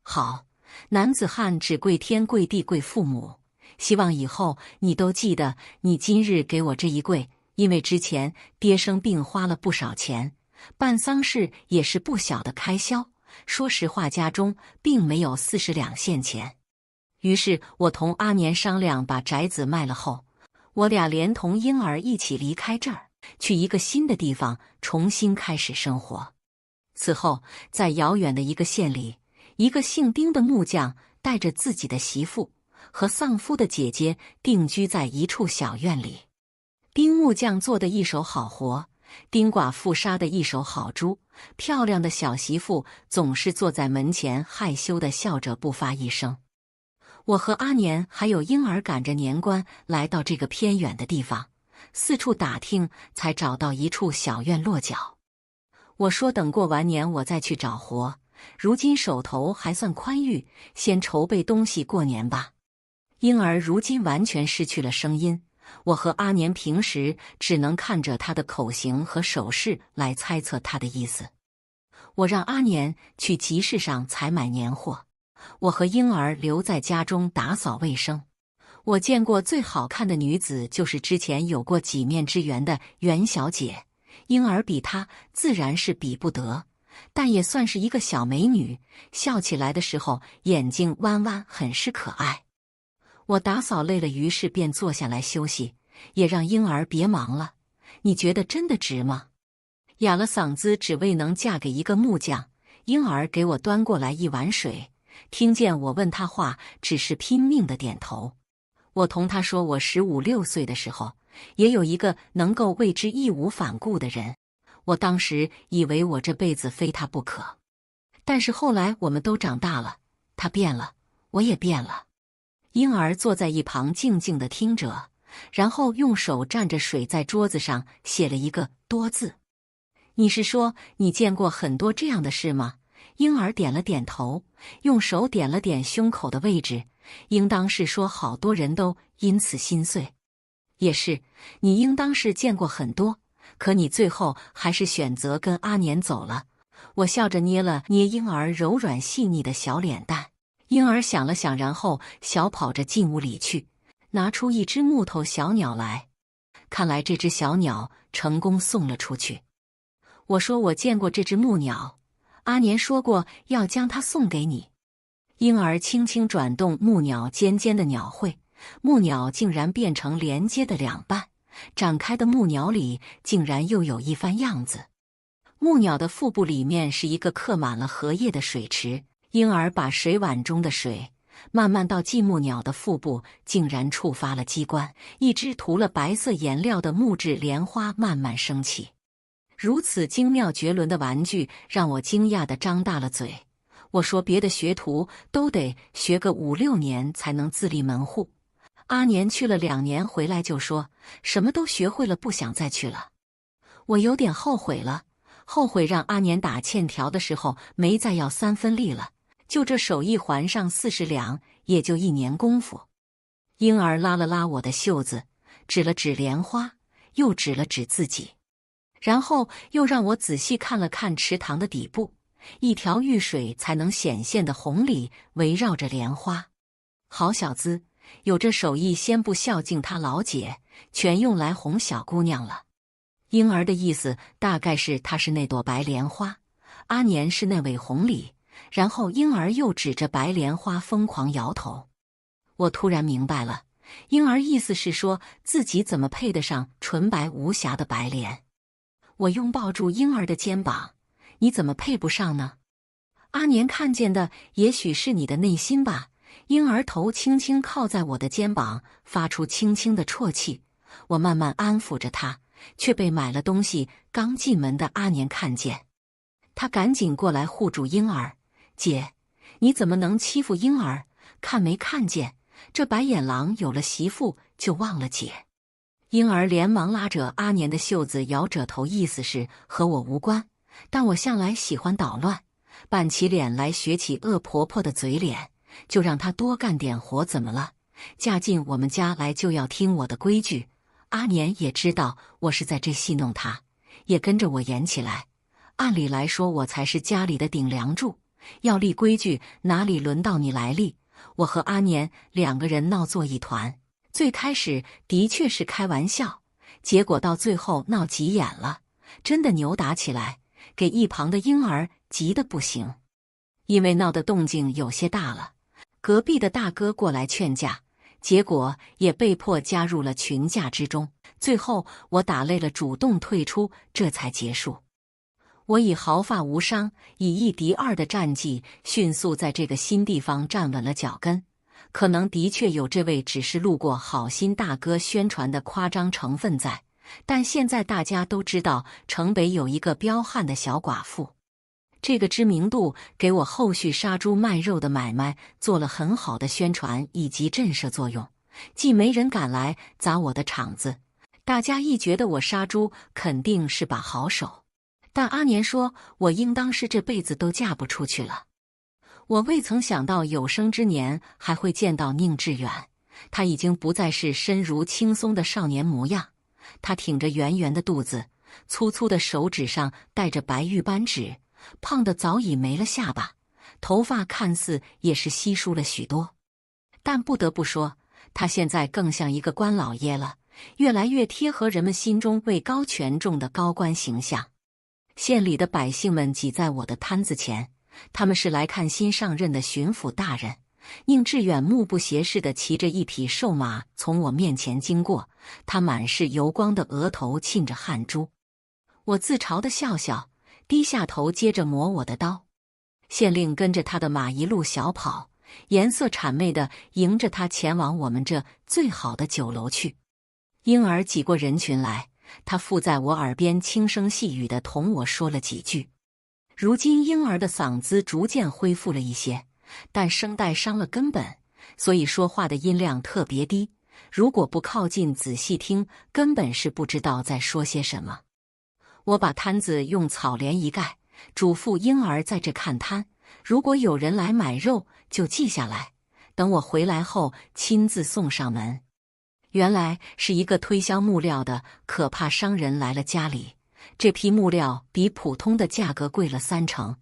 Speaker 1: 好，男子汉只跪天跪地跪父母，希望以后你都记得你今日给我这一跪，因为之前爹生病花了不少钱，办丧事也是不小的开销。说实话，家中并没有40两现钱。于是我同阿年商量，把宅子卖了后，我俩连同婴儿一起离开这儿，去一个新的地方重新开始生活。此后，在遥远的一个县里，一个姓丁的木匠带着自己的媳妇和丧夫的姐姐定居在一处小院里。丁木匠做的一手好活，丁寡妇杀的一手好猪。漂亮的小媳妇总是坐在门前害羞地笑着不发一声。我和阿年还有婴儿赶着年关来到这个偏远的地方，四处打听，才找到一处小院落脚。我说等过完年我再去找活，如今手头还算宽裕，先筹备东西过年吧。婴儿如今完全失去了声音，我和阿年平时只能看着他的口型和手势来猜测他的意思。我让阿年去集市上采买年货，我和婴儿留在家中打扫卫生。我见过最好看的女子，就是之前有过几面之缘的袁小姐。婴儿比她自然是比不得，但也算是一个小美女，笑起来的时候眼睛弯弯，很是可爱。我打扫累了，于是便坐下来休息，也让婴儿别忙了。你觉得真的值吗？哑了嗓子只为能嫁给一个木匠。婴儿给我端过来一碗水，听见我问他话，只是拼命的点头。我同他说，我15、16岁的时候，也有一个能够为之义无反顾的人。我当时以为我这辈子非他不可，但是后来我们都长大了，他变了，我也变了。婴儿坐在一旁静静地听着，然后用手蘸着水在桌子上写了一个多字。你是说你见过很多这样的事吗？婴儿点了点头，用手点了点胸口的位置，应当是说好多人都因此心碎。也是，你应当是见过很多，可你最后还是选择跟阿年走了。我笑着捏了捏婴儿柔软细腻的小脸蛋。婴儿想了想，然后小跑着进屋里去，拿出一只木头小鸟来。看来这只小鸟成功送了出去。我说我见过这只木鸟，阿年说过要将它送给你。婴儿轻轻转动木鸟尖尖的鸟喙，木鸟竟然变成连接的两半，展开的木鸟里竟然又有一番样子。木鸟的腹部里面是一个刻满了荷叶的水池，婴儿把水碗中的水慢慢倒进木鸟的腹部，竟然触发了机关，一只涂了白色颜料的木质莲花慢慢升起。如此精妙绝伦的玩具让我惊讶地张大了嘴。我说别的学徒都得学个5、6年才能自立门户，阿年去了2年回来就说什么都学会了，不想再去了。我有点后悔了，后悔让阿年打欠条的时候没再要3分利了，就这手艺还上40两，也就1年功夫。婴儿拉了拉我的袖子，指了指莲花，又指了指自己，然后又让我仔细看了看池塘的底部，一条遇水才能显现的红里围绕着莲花。好小子，有这手艺先不孝敬他老姐，全用来哄小姑娘了。婴儿的意思大概是他是那朵白莲花，阿年是那尾红鲤，然后婴儿又指着白莲花疯狂摇头。我突然明白了，婴儿意思是说自己怎么配得上纯白无瑕的白莲。我拥抱住婴儿的肩膀，你怎么配不上呢？阿年看见的也许是你的内心吧。婴儿头轻轻靠在我的肩膀，发出轻轻的啜泣。我慢慢安抚着他，却被买了东西刚进门的阿年看见。他赶紧过来护住婴儿，姐，你怎么能欺负婴儿？看没看见，这白眼狼有了媳妇就忘了姐。婴儿连忙拉着阿年的袖子，摇着头，意思是和我无关。但我向来喜欢捣乱，板起脸来学起恶婆婆的嘴脸，就让她多干点活怎么了？嫁进我们家来就要听我的规矩。阿年也知道我是在这戏弄她，也跟着我演起来。按理来说，我才是家里的顶梁柱，要立规矩，哪里轮到你来立？我和阿年2个人闹作一团，最开始的确是开玩笑，结果到最后闹急眼了，真的扭打起来，给一旁的婴儿急得不行。因为闹得动静有些大了，隔壁的大哥过来劝架，结果也被迫加入了群架之中。最后我打累了，主动退出，这才结束。我以毫发无伤，以1敌2的战绩，迅速在这个新地方站稳了脚跟。可能的确有这位只是路过好心大哥宣传的夸张成分在，但现在大家都知道城北有一个彪悍的小寡妇，这个知名度给我后续杀猪卖肉的买卖做了很好的宣传以及震慑作用，既没人敢来砸我的场子，大家一觉得我杀猪肯定是把好手。但阿年说我应当是这辈子都嫁不出去了。我未曾想到有生之年还会见到宁致远，他已经不再是身如轻松的少年模样，他挺着圆圆的肚子，粗粗的手指上带着白玉扳指，胖得早已没了下巴，头发看似也是稀疏了许多。但不得不说，他现在更像一个官老爷了，越来越贴合人们心中位高权重的高官形象。县里的百姓们挤在我的摊子前，他们是来看新上任的巡抚大人。宁致远目不斜视地骑着一匹瘦马从我面前经过，他满是油光的额头沁着汗珠。我自嘲地笑笑，低下头接着磨我的刀。县令跟着他的马一路小跑，颜色谄媚地迎着他前往我们这最好的酒楼去。婴儿挤过人群来，他附在我耳边轻声细语地同我说了几句。如今婴儿的嗓子逐渐恢复了一些，但声带伤了根本，所以说话的音量特别低，如果不靠近仔细听，根本是不知道在说些什么。我把摊子用草帘一盖，嘱咐婴儿在这看摊，如果有人来买肉就记下来，等我回来后亲自送上门。原来是一个推销木料的可怕商人来了家里，这批木料比普通的价格贵了3成。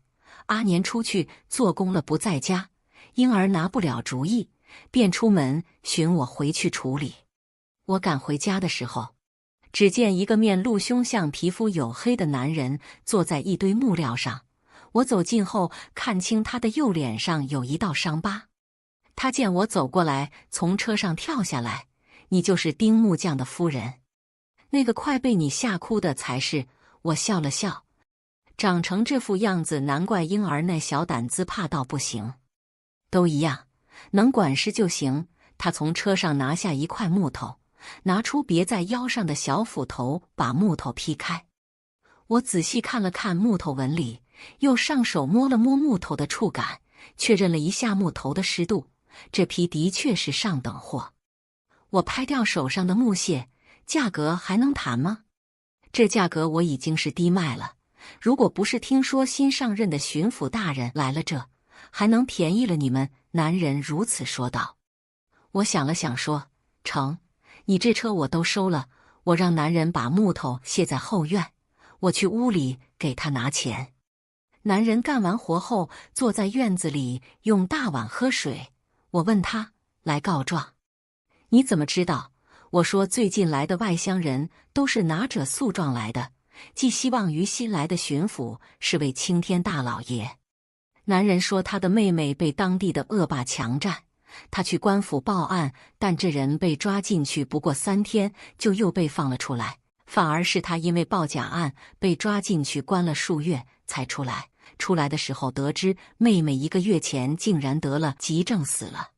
Speaker 1: 阿年出去做工了不在家，婴儿拿不了主意，便出门寻我回去处理。我赶回家的时候，只见一个面露凶相、皮肤黝黑的男人坐在一堆木料上。我走近后看清他的右脸上有一道伤疤。他见我走过来，从车上跳下来，你就是丁木匠的夫人，那个快被你吓哭的才是。我笑了笑，长成这副样子，难怪婴儿那小胆子怕到不行。都一样，能管事就行。他从车上拿下一块木头，拿出别在腰上的小斧头，把木头劈开。我仔细看了看木头纹理，又上手摸了摸木头的触感，确认了一下木头的湿度，这批的确是上等货。我拍掉手上的木屑，价格还能谈吗？这价格我已经是低卖了，如果不是听说新上任的巡抚大人来了这，还能便宜了你们？男人如此说道。我想了想说，成，你这车我都收了，我让男人把木头卸在后院，我去屋里给他拿钱。男人干完活后，坐在院子里用大碗喝水。我问他，来告状？你怎么知道？我说最近来的外乡人都是拿着诉状来的，寄希望于新来的巡抚是位青天大老爷。男人说他的妹妹被当地的恶霸强占，他去官府报案，但这人被抓进去不过3天就又被放了出来，反而是他因为报假案被抓进去关了数月才出来。出来的时候得知妹妹1个月前竟然得了急症死了。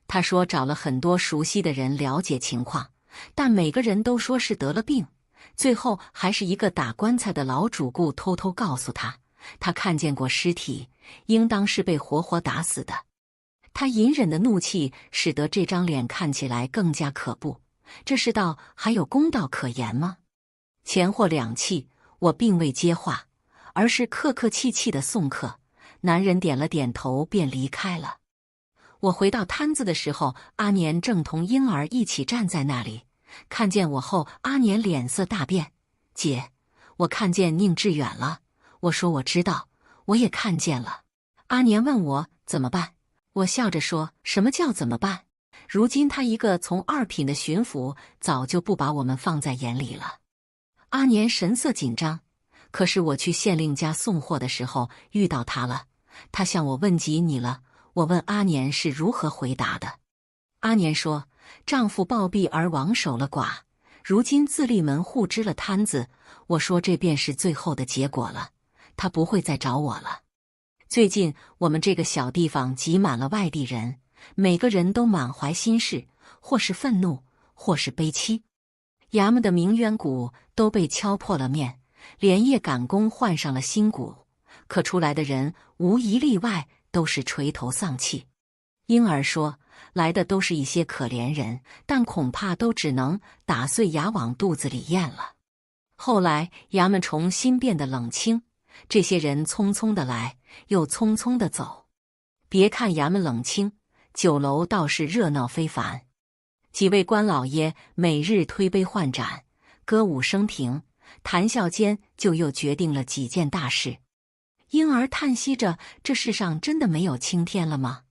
Speaker 1: 他说找了很多熟悉的人了解情况，但每个人都说是得了病。最后还是一个打棺材的老主顾偷偷告诉他，他看见过尸体，应当是被活活打死的。他隐忍的怒气使得这张脸看起来更加可怖。这世道还有公道可言吗？前后2气，我并未接话，而是客客气气的送客。男人点了点头便离开了。我回到摊子的时候，阿年正同婴儿一起站在那里。看见我后，阿年脸色大变。姐，我看见宁致远了。我说我知道，我也看见了。阿年问我怎么办，我笑着说，什么叫怎么办？如今他一个从2品的巡抚，早就不把我们放在眼里了。阿年神色紧张。可是我去县令家送货的时候遇到他了，他向我问及你了。我问阿年是如何回答的。阿年说，丈夫暴毙而亡，守了寡，如今自立门户，支了摊子。我说这便是最后的结果了，他不会再找我了。最近我们这个小地方挤满了外地人，每个人都满怀心事，或是愤怒，或是悲戚。衙门的鸣冤鼓都被敲破了面，连夜赶工换上了新鼓，可出来的人无一例外都是垂头丧气。婴儿说，来的都是一些可怜人，但恐怕都只能打碎牙往肚子里咽了。后来衙门重新变得冷清，这些人匆匆的来，又匆匆的走。别看衙门冷清，酒楼倒是热闹非凡。几位官老爷每日推杯换盏，歌舞升平，谈笑间就又决定了几件大事。婴儿叹息着，这世上真的没有青天了吗？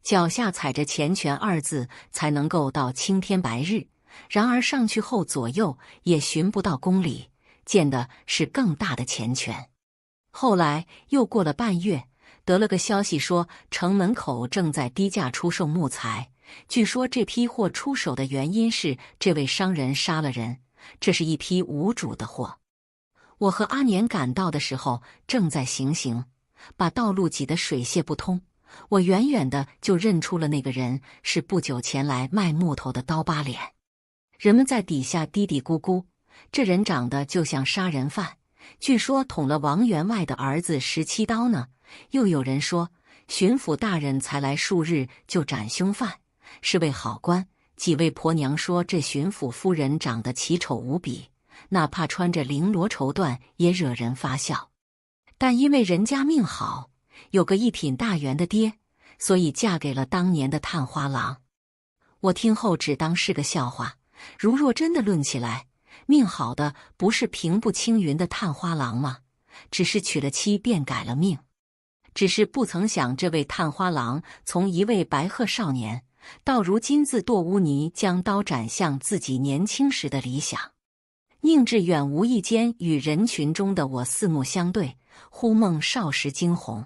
Speaker 1: 脚下踩着钱权2字才能够到青天白日，然而上去后左右也寻不到公里，见的是更大的钱权。后来又过了半月，得了个消息说城门口正在低价出售木材，据说这批货出手的原因是这位商人杀了人，这是一批无主的货。我和阿年赶到的时候正在行刑，把道路挤得水泄不通。我远远的就认出了那个人是不久前来卖木头的刀疤脸。人们在底下嘀嘀咕咕，这人长得就像杀人犯，据说捅了王员外的儿子17刀呢。又有人说，巡抚大人才来数日就斩凶犯，是位好官。几位婆娘说这巡抚夫人长得奇丑无比，哪怕穿着绫罗绸缎也惹人发笑。但因为人家命好，有个1品大员的爹，所以嫁给了当年的探花郎。我听后只当是个笑话，如若真的论起来，命好的不是平步青云的探花郎吗？只是娶了妻便改了命。只是不曾想，这位探花郎从一位白鹤少年，到如今自堕污泥，将刀斩向自己年轻时的理想。宁致远无意间与人群中的我四目相对，忽梦少时惊鸿。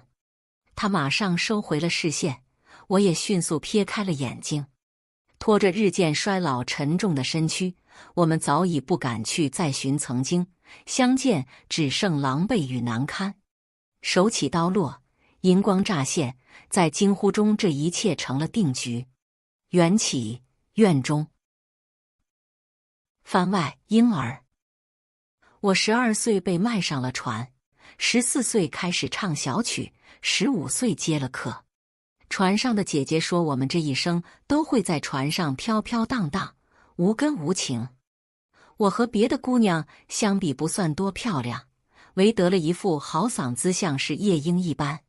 Speaker 1: 他马上收回了视线，我也迅速撇开了眼睛。拖着日渐衰老沉重的身躯，我们早已不敢去再寻曾经，相见只剩狼狈与难堪。手起刀落，银光乍现，在惊呼中这一切成了定局。缘起，院中。番外，婴儿。我12岁被卖上了船，14岁开始唱小曲，15岁接了客。船上的姐姐说，我们这一生都会在船上飘飘荡荡，无根无情。我和别的姑娘相比不算多漂亮，唯得了一副好嗓子，像是夜莺一般。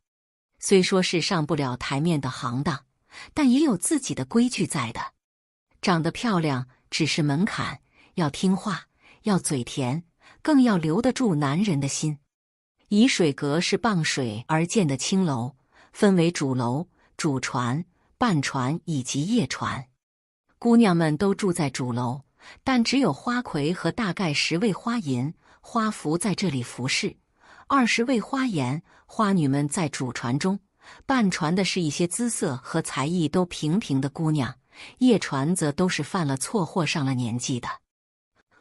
Speaker 1: 虽说是上不了台面的行当，但也有自己的规矩在的。长得漂亮只是门槛，要听话，要嘴甜，更要留得住男人的心。沂水阁是傍水而建的青楼，分为主楼、主船、半船以及夜船。姑娘们都住在主楼，但只有花魁和大概10位花银、花服在这里服侍，20位花颜、花女们在主船中。半船的是一些姿色和才艺都平平的姑娘，夜船则都是犯了错或上了年纪的。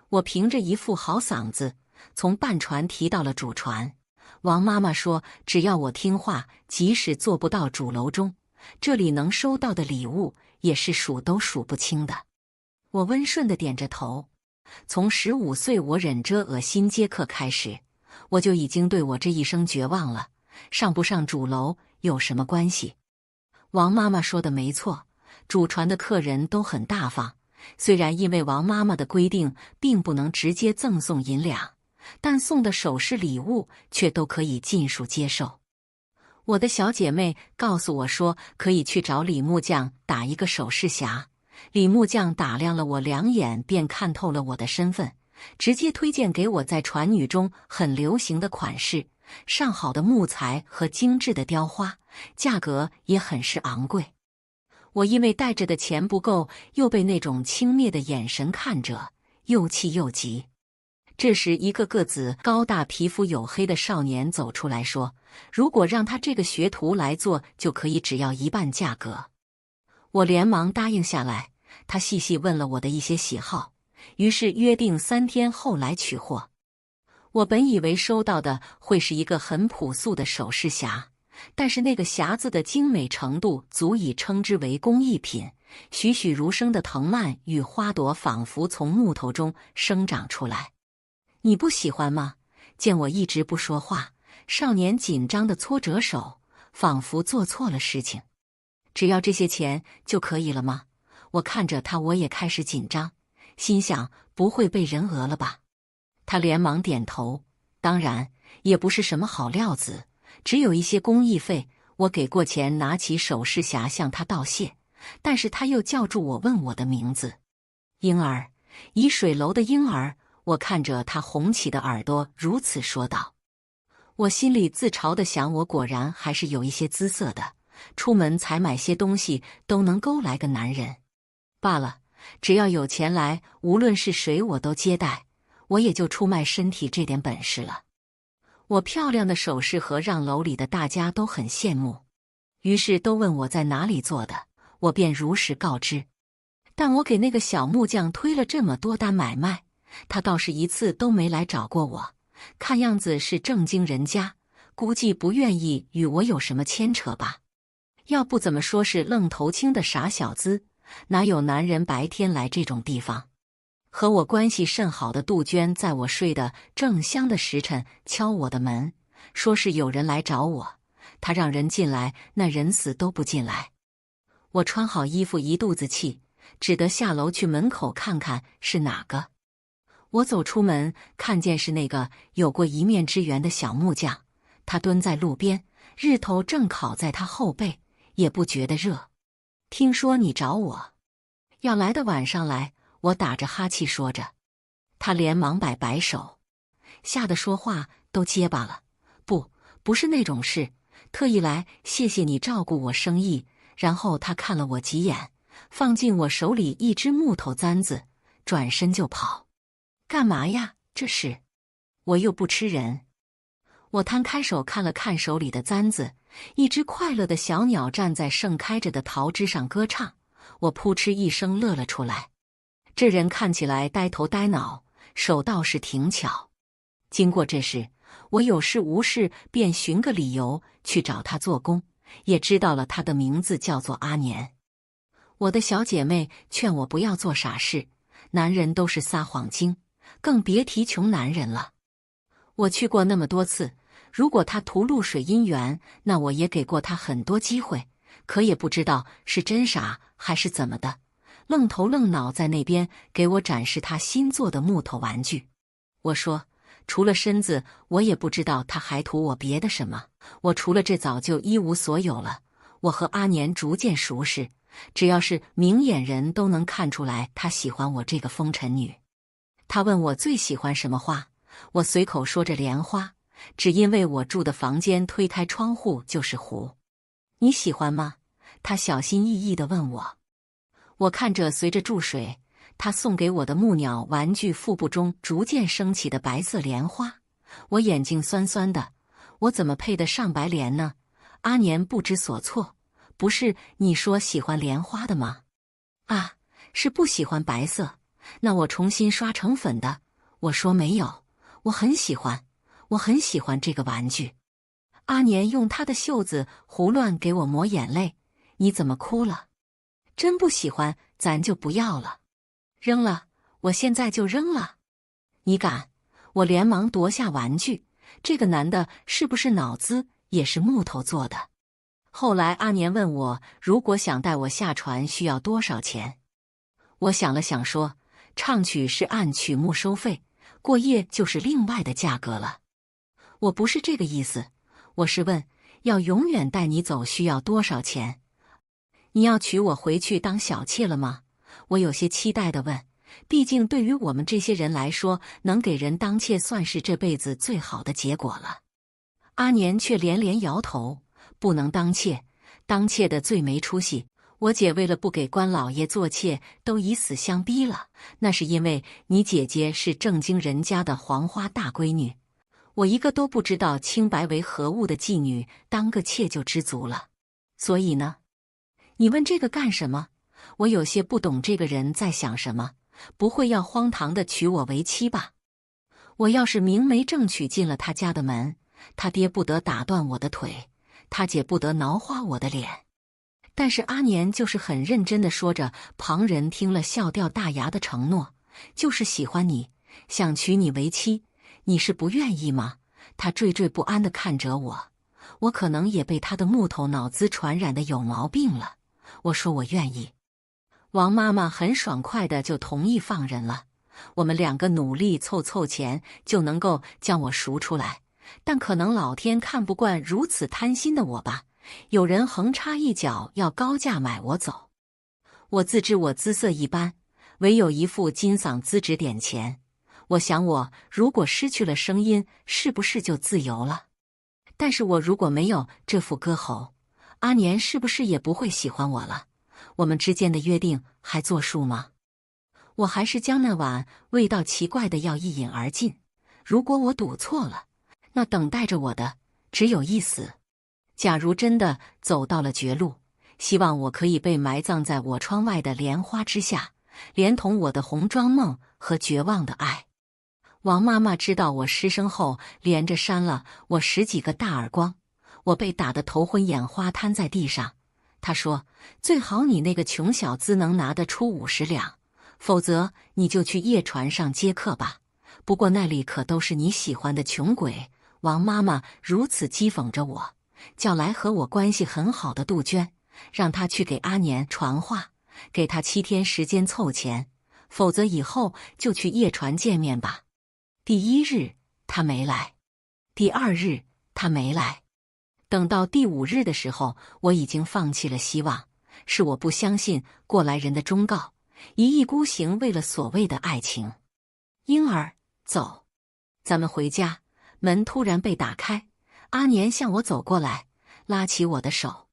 Speaker 1: 我凭着一副好嗓子，从半船提到了主船。王妈妈说，只要我听话，即使做不到主楼中，这里能收到的礼物也是数都数不清的。我温顺地点着头。从15岁我忍着恶心接客开始，我就已经对我这一生绝望了。上不上主楼有什么关系？王妈妈说的没错，主船的客人都很大方，虽然因为王妈妈的规定并不能直接赠送银两，但送的首饰礼物却都可以尽数接受。我的小姐妹告诉我说，可以去找李木匠打一个首饰匣。李木匠打量了我2眼，便看透了我的身份，直接推荐给我在船女中很流行的款式，上好的木材和精致的雕花，价格也很是昂贵。我因为带着的钱不够，又被那种轻蔑的眼神看着，又气又急。这时，一个个子高大、皮肤黝黑的少年走出来说：“如果让他这个学徒来做，就可以只要1半价格。”我连忙答应下来。他细细问了我的一些喜好，于是约定3天后来取货。我本以为收到的会是一个很朴素的首饰匣，但是那个匣子的精美程度足以称之为工艺品，栩栩如生的藤蔓与花朵仿佛从木头中生长出来。你不喜欢吗？见我一直不说话，少年紧张地搓着手，仿佛做错了事情。只要这些钱就可以了吗？我看着他，我也开始紧张，心想不会被人讹了吧？他连忙点头，当然，也不是什么好料子，只有一些工艺费。我给过钱，拿起首饰匣向他道谢，但是他又叫住我，问我的名字。婴儿，沂水楼的婴儿。我看着他红起的耳朵，如此说道。我心里自嘲地想，我果然还是有一些姿色的，出门才买些东西都能勾来个男人。罢了，只要有钱来，无论是谁我都接待，我也就出卖身体这点本事了。我漂亮的首饰盒让楼里的大家都很羡慕，于是都问我在哪里做的，我便如实告知。但我给那个小木匠推了这么多单买卖，他倒是一次都没来找过我，看样子是正经人家，估计不愿意与我有什么牵扯吧。要不怎么说是愣头青的傻小子，哪有男人白天来这种地方？和我关系甚好的杜鹃，在我睡得正香的时辰敲我的门，说是有人来找我，他让人进来，那人死都不进来。我穿好衣服，一肚子气，只得下楼去门口看看是哪个。我走出门，看见是那个有过一面之缘的小木匠，他蹲在路边，日头正烤在他后背，也不觉得热。听说你找我，要来的晚上来，我打着哈气说着。他连忙摆摆手，吓得说话都结巴了。不是那种事，特意来谢谢你照顾我生意。然后他看了我几眼，放进我手里一只木头簪子，转身就跑。干嘛呀？这是？我又不吃人。我摊开手看了看手里的簪子，一只快乐的小鸟站在盛开着的桃枝上歌唱，我扑哧一声乐了出来。这人看起来呆头呆脑，手倒是挺巧。经过这事，我有事无事便寻个理由去找他做工，也知道了他的名字叫做阿年。我的小姐妹劝我不要做傻事，男人都是撒谎精，更别提穷男人了。我去过那么多次，如果他屠戮水姻缘，那我也给过他很多机会，可也不知道是真傻还是怎么的，愣头愣脑在那边给我展示他新做的木头玩具。我说，除了身子，我也不知道他还图我别的什么。我除了这早就一无所有了。我和阿年逐渐熟识，只要是明眼人都能看出来他喜欢我这个风尘女。他问我最喜欢什么花，我随口说着莲花，只因为我住的房间推开窗户就是湖。你喜欢吗？他小心翼翼地问我。我看着随着注水，他送给我的木鸟玩具腹部中逐渐升起的白色莲花，我眼睛酸酸的，我怎么配得上白莲呢？阿年不知所措，不是你说喜欢莲花的吗？啊，是不喜欢白色，那我重新刷成粉的。我说没有，我很喜欢这个玩具。阿年用他的袖子胡乱给我抹眼泪，你怎么哭了？真不喜欢，咱就不要了。扔了，我现在就扔了。你敢？我连忙夺下玩具。这个男的是不是脑子也是木头做的？后来阿年问我，如果想带我下船需要多少钱？我想了想说，唱曲是按曲目收费，过夜就是另外的价格了。我不是这个意思，我是问，要永远带你走需要多少钱？你要娶我回去当小妾了吗？我有些期待地问，毕竟对于我们这些人来说，能给人当妾算是这辈子最好的结果了。阿年却连连摇头，不能当妾，当妾的最没出息。我姐为了不给官老爷做妾，都以死相逼了。那是因为你姐姐是正经人家的黄花大闺女，我一个都不知道清白为何物的妓女，当个妾就知足了。所以呢？你问这个干什么？我有些不懂这个人在想什么，不会要荒唐的娶我为妻吧？我要是明媒正娶进了他家的门，他爹不得打断我的腿，他姐不得挠花我的脸。但是阿年就是很认真地说着，旁人听了笑掉大牙的承诺，就是喜欢你，想娶你为妻，你是不愿意吗？他惴惴不安地看着我，我可能也被他的木头脑子传染的有毛病了。我说我愿意。王妈妈很爽快的就同意放人了，我们两个努力凑钱就能够将我赎出来，但可能老天看不惯如此贪心的我吧，有人横插一脚要高价买我走。我自知我姿色一般，唯有一副金嗓子指点钱，我想我如果失去了声音，是不是就自由了？但是我如果没有这副歌喉，阿年是不是也不会喜欢我了？我们之间的约定还作数吗？我还是将那碗味道奇怪的药一饮而尽。如果我赌错了，那等待着我的只有一死。假如真的走到了绝路，希望我可以被埋葬在我窗外的莲花之下，连同我的红妆梦和绝望的爱。王妈妈知道我失声后，连着扇了我10几个大耳光，我被打得头昏眼花，瘫在地上。她说，最好你那个穷小子能拿得出50两，否则你就去夜船上接客吧，不过那里可都是你喜欢的穷鬼。王妈妈如此讥讽着我，叫来和我关系很好的杜鹃，让她去给阿年传话，给他7天时间凑钱，否则以后就去夜船见面吧。第1日他没来，第2日他没来，等到第5日的时候，我已经放弃了希望。是我不相信过来人的忠告，一意孤行，为了所谓的爱情。婴儿，走，咱们回家。门突然被打开，阿年向我走过来，拉起我的手。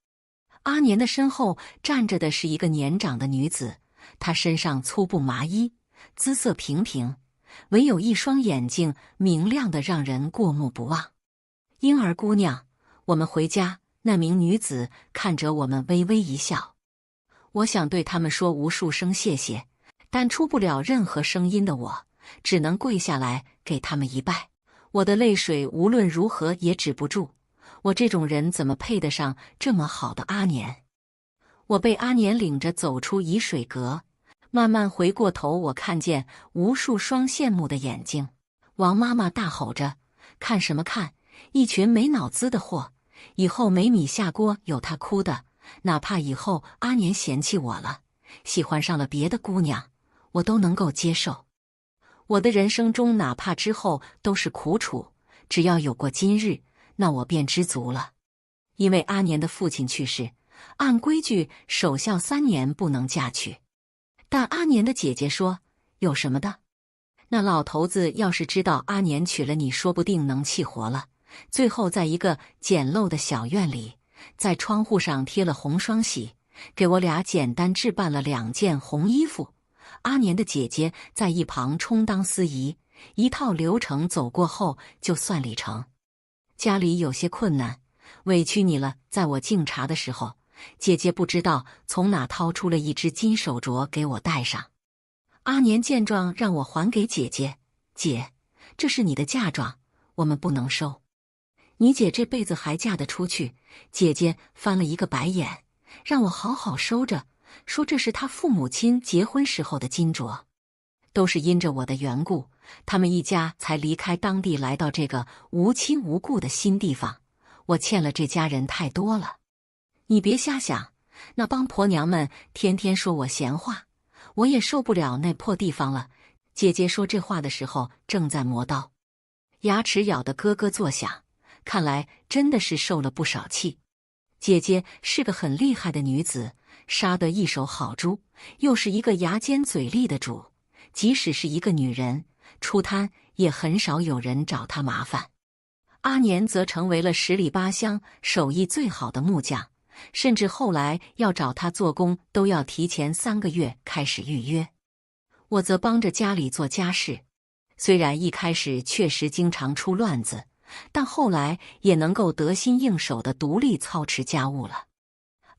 Speaker 1: 阿年的身后站着的是一个年长的女子，她身上粗布麻衣，姿色平平，唯有一双眼睛明亮的让人过目不忘。婴儿姑娘，我们回家。那名女子看着我们微微一笑。我想对他们说无数声谢谢，但出不了任何声音的我，只能跪下来给他们一拜。我的泪水无论如何也止不住，我这种人怎么配得上这么好的阿年？我被阿年领着走出沂水阁，慢慢回过头，我看见无数双羡慕的眼睛。王妈妈大吼着，看什么看，一群没脑子的货，以后没米下锅有他哭的，哪怕以后阿年嫌弃我了，喜欢上了别的姑娘，我都能够接受。我的人生中哪怕之后都是苦楚，只要有过今日，那我便知足了。因为阿年的父亲去世，按规矩守孝3年不能嫁娶。但阿年的姐姐说，有什么的？那老头子要是知道阿年娶了你，说不定能气活了。最后在一个简陋的小院里，在窗户上贴了红双喜，给我俩简单置办了2件红衣服。阿年的姐姐在一旁充当司仪，一套流程走过后就算礼成。家里有些困难，委屈你了。在我敬茶的时候，姐姐不知道从哪掏出了一只金手镯给我戴上。阿年见状让我还给姐姐，姐，这是你的嫁妆，我们不能收。你姐这辈子还嫁得出去？姐姐翻了一个白眼，让我好好收着，说这是她父母亲结婚时候的金镯。都是因着我的缘故，他们一家才离开当地来到这个无亲无故的新地方，我欠了这家人太多了。你别瞎想，那帮婆娘们天天说我闲话，我也受不了那破地方了。姐姐说这话的时候正在磨刀，牙齿咬得咯咯作响，看来真的是受了不少气。姐姐是个很厉害的女子，杀得一手好猪，又是一个牙尖嘴利的主，即使是一个女人出摊，也很少有人找她麻烦。阿年则成为了10里8乡手艺最好的木匠，甚至后来要找他做工都要提前3个月开始预约。我则帮着家里做家事，虽然一开始确实经常出乱子，但后来也能够得心应手的独立操持家务了。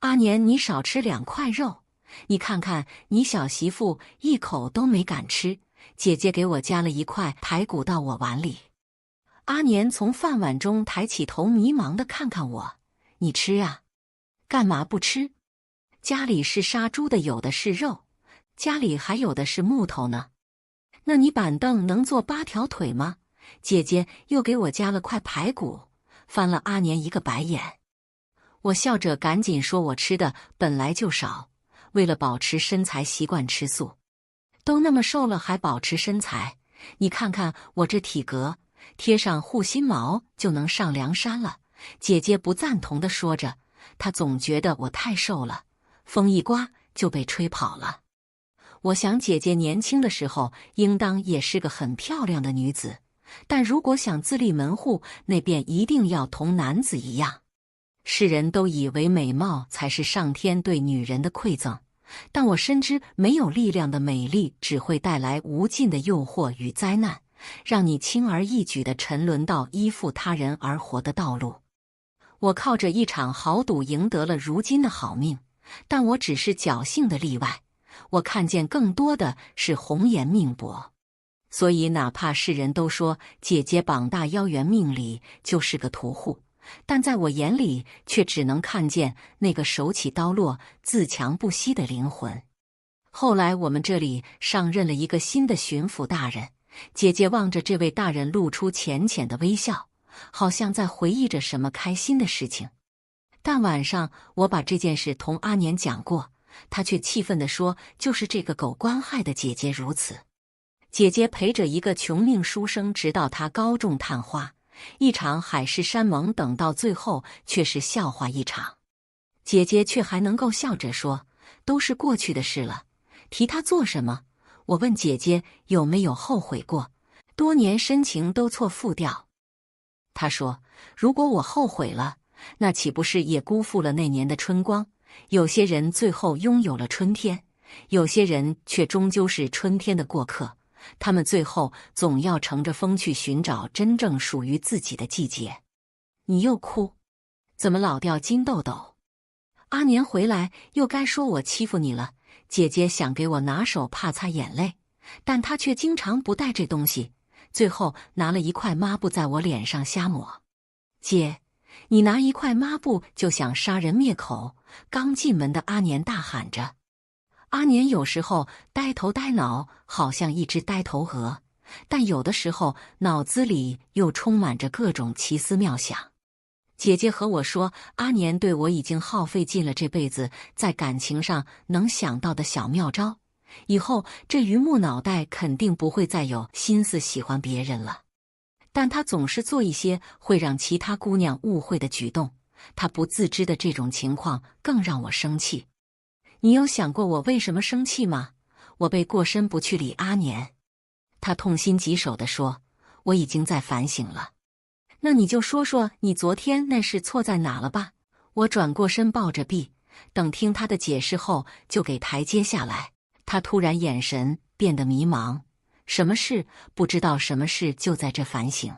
Speaker 1: 阿年，你少吃2块肉，你看看你小媳妇一口都没敢吃，姐姐给我夹了1块排骨到我碗里。阿年从饭碗中抬起头，迷茫地看看我，你吃啊？干嘛不吃？家里是杀猪的，有的是肉，家里还有的是木头呢。那你板凳能坐8条腿吗？姐姐又给我夹了块排骨，翻了阿年一个白眼。我笑着赶紧说，我吃的本来就少，为了保持身材习惯吃素。都那么瘦了还保持身材，你看看我这体格，贴上护心毛就能上梁山了。姐姐不赞同地说着，她总觉得我太瘦了，风一刮就被吹跑了。我想姐姐年轻的时候应当也是个很漂亮的女子，但如果想自立门户，那便一定要同男子一样。世人都以为美貌才是上天对女人的馈赠，但我深知没有力量的美丽只会带来无尽的诱惑与灾难，让你轻而易举地沉沦到依附他人而活的道路。我靠着一场豪赌赢得了如今的好命，但我只是侥幸的例外，我看见更多的是红颜命薄。所以哪怕世人都说姐姐膀大腰圆，命里就是个屠户，但在我眼里却只能看见那个手起刀落、自强不息的灵魂。后来我们这里上任了一个新的巡抚大人，姐姐望着这位大人露出浅浅的微笑，好像在回忆着什么开心的事情。但晚上我把这件事同阿年讲过，他却气愤地说，就是这个狗官害的姐姐如此。姐姐陪着一个穷命书生直到他高中探花，一场海誓山盟，等到最后却是笑话一场。姐姐却还能够笑着说，都是过去的事了，提他做什么？我问姐姐有没有后悔过，多年深情都错付掉。她说，如果我后悔了，那岂不是也辜负了那年的春光？有些人最后拥有了春天，有些人却终究是春天的过客，他们最后总要乘着风去寻找真正属于自己的季节。你又哭，怎么老掉金豆豆？阿年回来又该说我欺负你了。姐姐想给我拿手帕擦眼泪，但她却经常不带这东西，最后拿了1块抹布在我脸上瞎抹。姐，你拿1块抹布就想杀人灭口？刚进门的阿年大喊着。阿年有时候呆头呆脑，好像一只呆头鹅，但有的时候脑子里又充满着各种奇思妙想。姐姐和我说，阿年对我已经耗费尽了这辈子在感情上能想到的小妙招，以后这榆木脑袋肯定不会再有心思喜欢别人了。但他总是做一些会让其他姑娘误会的举动，他不自知的这种情况更让我生气。你有想过我为什么生气吗？我背过身不去理阿年。他痛心疾首地说，我已经在反省了。那你就说说你昨天那事错在哪了吧。我转过身抱着臂，等听他的解释后就给台阶下来。他突然眼神变得迷茫，什么事？不知道什么事，就在这反省。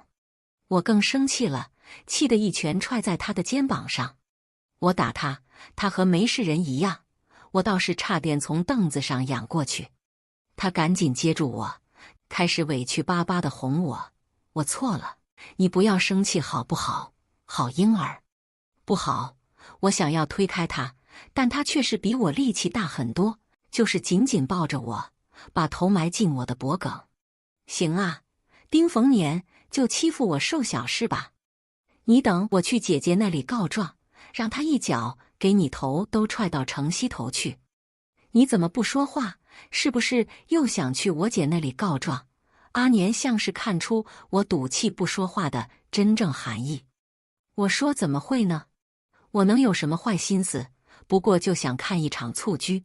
Speaker 1: 我更生气了，气得一拳踹在他的肩膀上。我打他，他和没事人一样，我倒是差点从凳子上仰过去。他赶紧接住我，开始委屈巴巴地哄我。我错了，你不要生气好不好？好婴儿。不好。我想要推开他，但他却是比我力气大很多，就是紧紧抱着我，把头埋进我的脖颈。行啊，丁逢年就欺负我瘦小是吧？你等我去姐姐那里告状，让她一脚给你头都踹到城西头去。你怎么不说话？是不是又想去我姐那里告状？阿年像是看出我赌气不说话的真正含义。我说怎么会呢？我能有什么坏心思？不过就想看一场蹴鞠。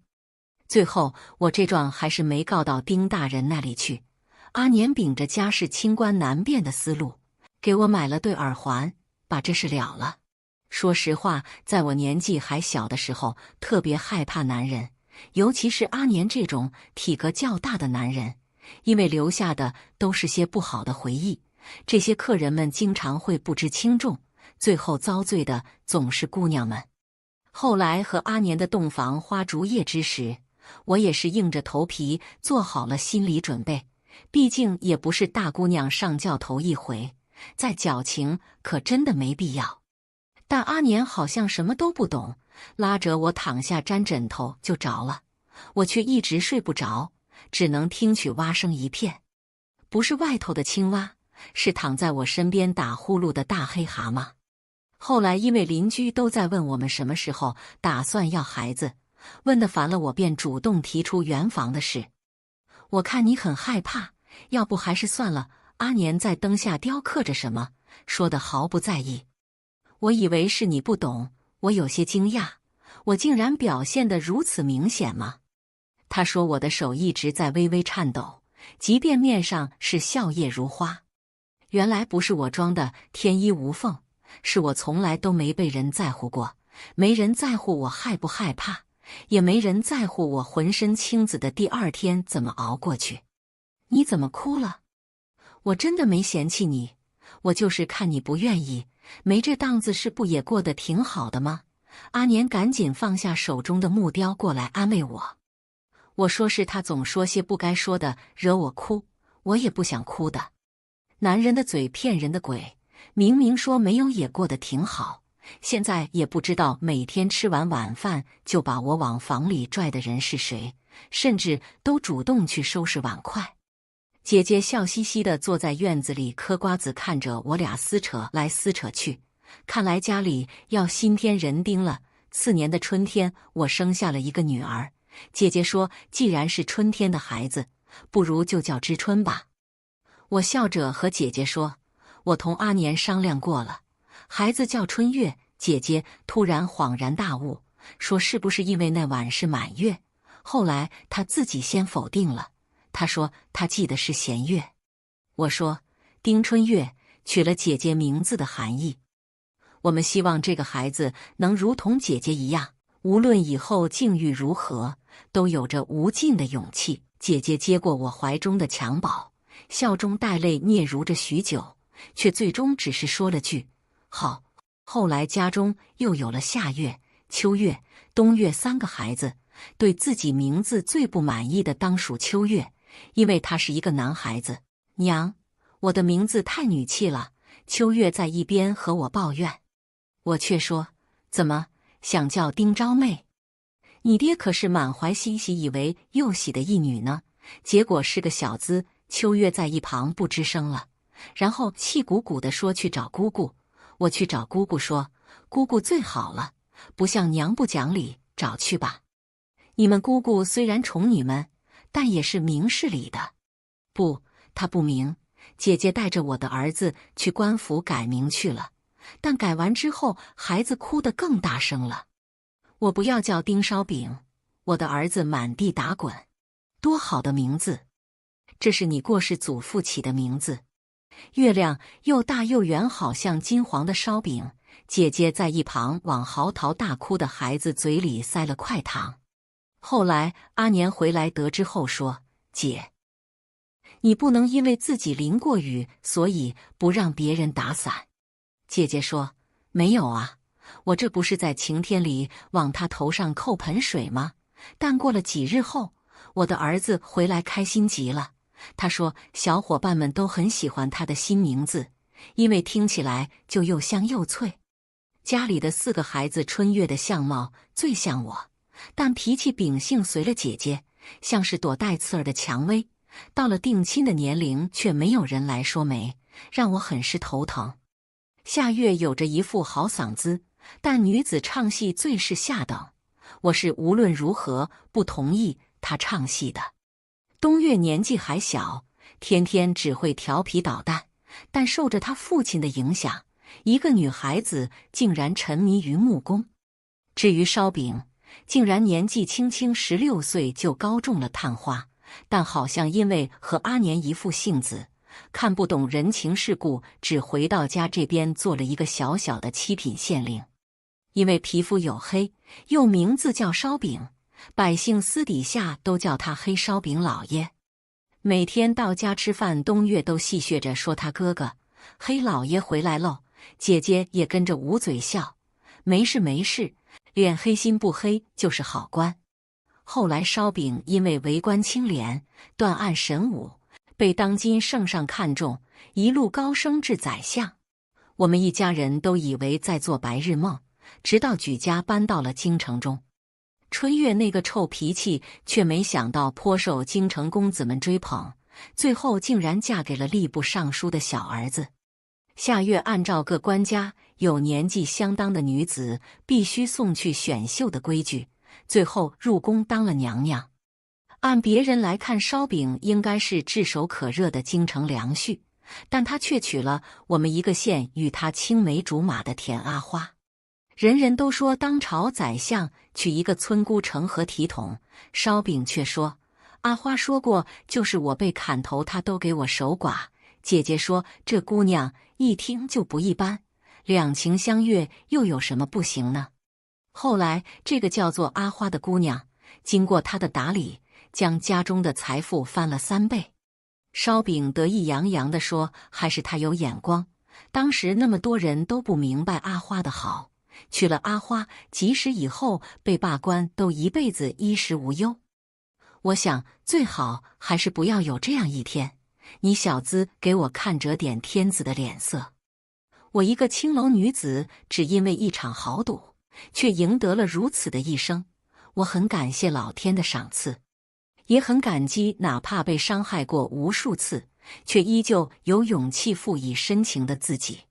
Speaker 1: 最后我这状还是没告到丁大人那里去。阿年秉着家事清官难辨的思路，给我买了对耳环，把这事了了。说实话，在我年纪还小的时候，特别害怕男人，尤其是阿年这种体格较大的男人，因为留下的都是些不好的回忆。这些客人们经常会不知轻重，最后遭罪的总是姑娘们。后来和阿年的洞房花烛夜之时，我也是硬着头皮做好了心理准备，毕竟也不是大姑娘上轿头一回，再矫情可真的没必要。但阿年好像什么都不懂，拉着我躺下沾枕头就着了，我却一直睡不着，只能听取蛙声一片。不是外头的青蛙，是躺在我身边打呼噜的大黑蛤蟆。后来因为邻居都在问我们什么时候打算要孩子，问得烦了我，便主动提出圆房的事。我看你很害怕，要不还是算了。阿年在灯下雕刻着什么，说得毫不在意。我以为是你不懂，我有些惊讶，我竟然表现得如此明显吗？他说我的手一直在微微颤抖，即便面上是笑靥如花。原来不是我装的天衣无缝，是我从来都没被人在乎过，没人在乎我害不害怕，也没人在乎我浑身青紫的第二天怎么熬过去。你怎么哭了？我真的没嫌弃你，我就是看你不愿意，没这档子事不也过得挺好的吗？阿年赶紧放下手中的木雕过来安慰我。我说是他总说些不该说的，惹我哭，我也不想哭的。男人的嘴骗人的鬼，明明说没有也过得挺好，现在也不知道每天吃完晚饭就把我往房里拽的人是谁，甚至都主动去收拾碗筷。姐姐笑嘻嘻地坐在院子里嗑瓜子，看着我俩撕扯来撕扯去，看来家里要新添人丁了。次年的春天，我生下了一个女儿。姐姐说，既然是春天的孩子，不如就叫知春吧。我笑着和姐姐说，我同阿年商量过了，孩子叫春月。姐姐突然恍然大悟，说是不是因为那晚是满月？后来她自己先否定了，她说她记得是弦月。我说丁春月，取了姐姐名字的含义。我们希望这个孩子能如同姐姐一样，无论以后境遇如何，都有着无尽的勇气。姐姐接过我怀中的襁褓，笑中带泪，嗫嚅着许久，却最终只是说了句好。后来家中又有了夏月、秋月、冬月3个孩子，对自己名字最不满意的当属秋月，因为他是一个男孩子。娘，我的名字太女气了。秋月在一边和我抱怨，我却说，怎么想叫丁昭妹？你爹可是满怀欣喜，以为又喜的一女呢，结果是个小子。秋月在一旁不吱声了，然后气鼓鼓地说去找姑姑。我去找姑姑说，姑姑最好了，不像娘不讲理，找去吧。你们姑姑虽然宠你们，但也是明事理的。不，他不明。姐姐带着我的儿子去官府改名去了，但改完之后，孩子哭得更大声了。我不要叫丁烧饼，我的儿子满地打滚。多好的名字！这是你过世祖父起的名字。月亮又大又圆，好像金黄的烧饼。姐姐在一旁往嚎啕大哭的孩子嘴里塞了块糖。后来阿年回来得知后说：“姐，你不能因为自己淋过雨，所以不让别人打伞。”姐姐说：“没有啊，我这不是在晴天里往他头上扣盆水吗？”但过了几日后，我的儿子回来开心极了。他说小伙伴们都很喜欢他的新名字，因为听起来就又香又脆。家里的4个孩子，春月的相貌最像我，但脾气秉性随了姐姐，像是朵带刺儿的蔷薇。到了定亲的年龄，却没有人来说媒，让我很是头疼。夏月有着一副好嗓子，但女子唱戏最是下等，我是无论如何不同意她唱戏的。冬月年纪还小，天天只会调皮捣蛋，但受着他父亲的影响，一个女孩子竟然沉迷于木工。至于烧饼，竟然年纪轻轻16岁就高中了探花，但好像因为和阿年一副性子，看不懂人情世故，只回到家这边做了一个小小的7品县令。因为皮肤黝黑，又名字叫烧饼，百姓私底下都叫他黑烧饼老爷。每天到家吃饭，冬月都戏谑着说他哥哥黑老爷回来喽，姐姐也跟着捂嘴笑，没事没事，脸黑心不黑就是好官。后来烧饼因为为官清廉，断案神武，被当今圣上看中，一路高升至宰相。我们一家人都以为在做白日梦，直到举家搬到了京城中。春月那个臭脾气，却没想到颇受京城公子们追捧，最后竟然嫁给了吏部尚书的小儿子。夏月按照各官家有年纪相当的女子必须送去选秀的规矩，最后入宫当了娘娘。按别人来看，烧饼应该是炙手可热的京城良婿，但他却娶了我们一个县与他青梅竹马的田阿花。人人都说当朝宰相娶一个村姑成何体统，烧饼却说阿花说过，就是我被砍头，她都给我守寡。姐姐说这姑娘一听就不一般，两情相悦又有什么不行呢？后来这个叫做阿花的姑娘，经过她的打理，将家中的财富翻了3倍。烧饼得意洋洋地说，还是她有眼光，当时那么多人都不明白阿花的好，娶了阿花，即使以后被罢官，都一辈子衣食无忧。我想最好还是不要有这样一天，你小子给我看着点天子的脸色。我一个青楼女子，只因为一场豪赌，却赢得了如此的一生，我很感谢老天的赏赐，也很感激哪怕被伤害过无数次，却依旧有勇气付以深情的自己。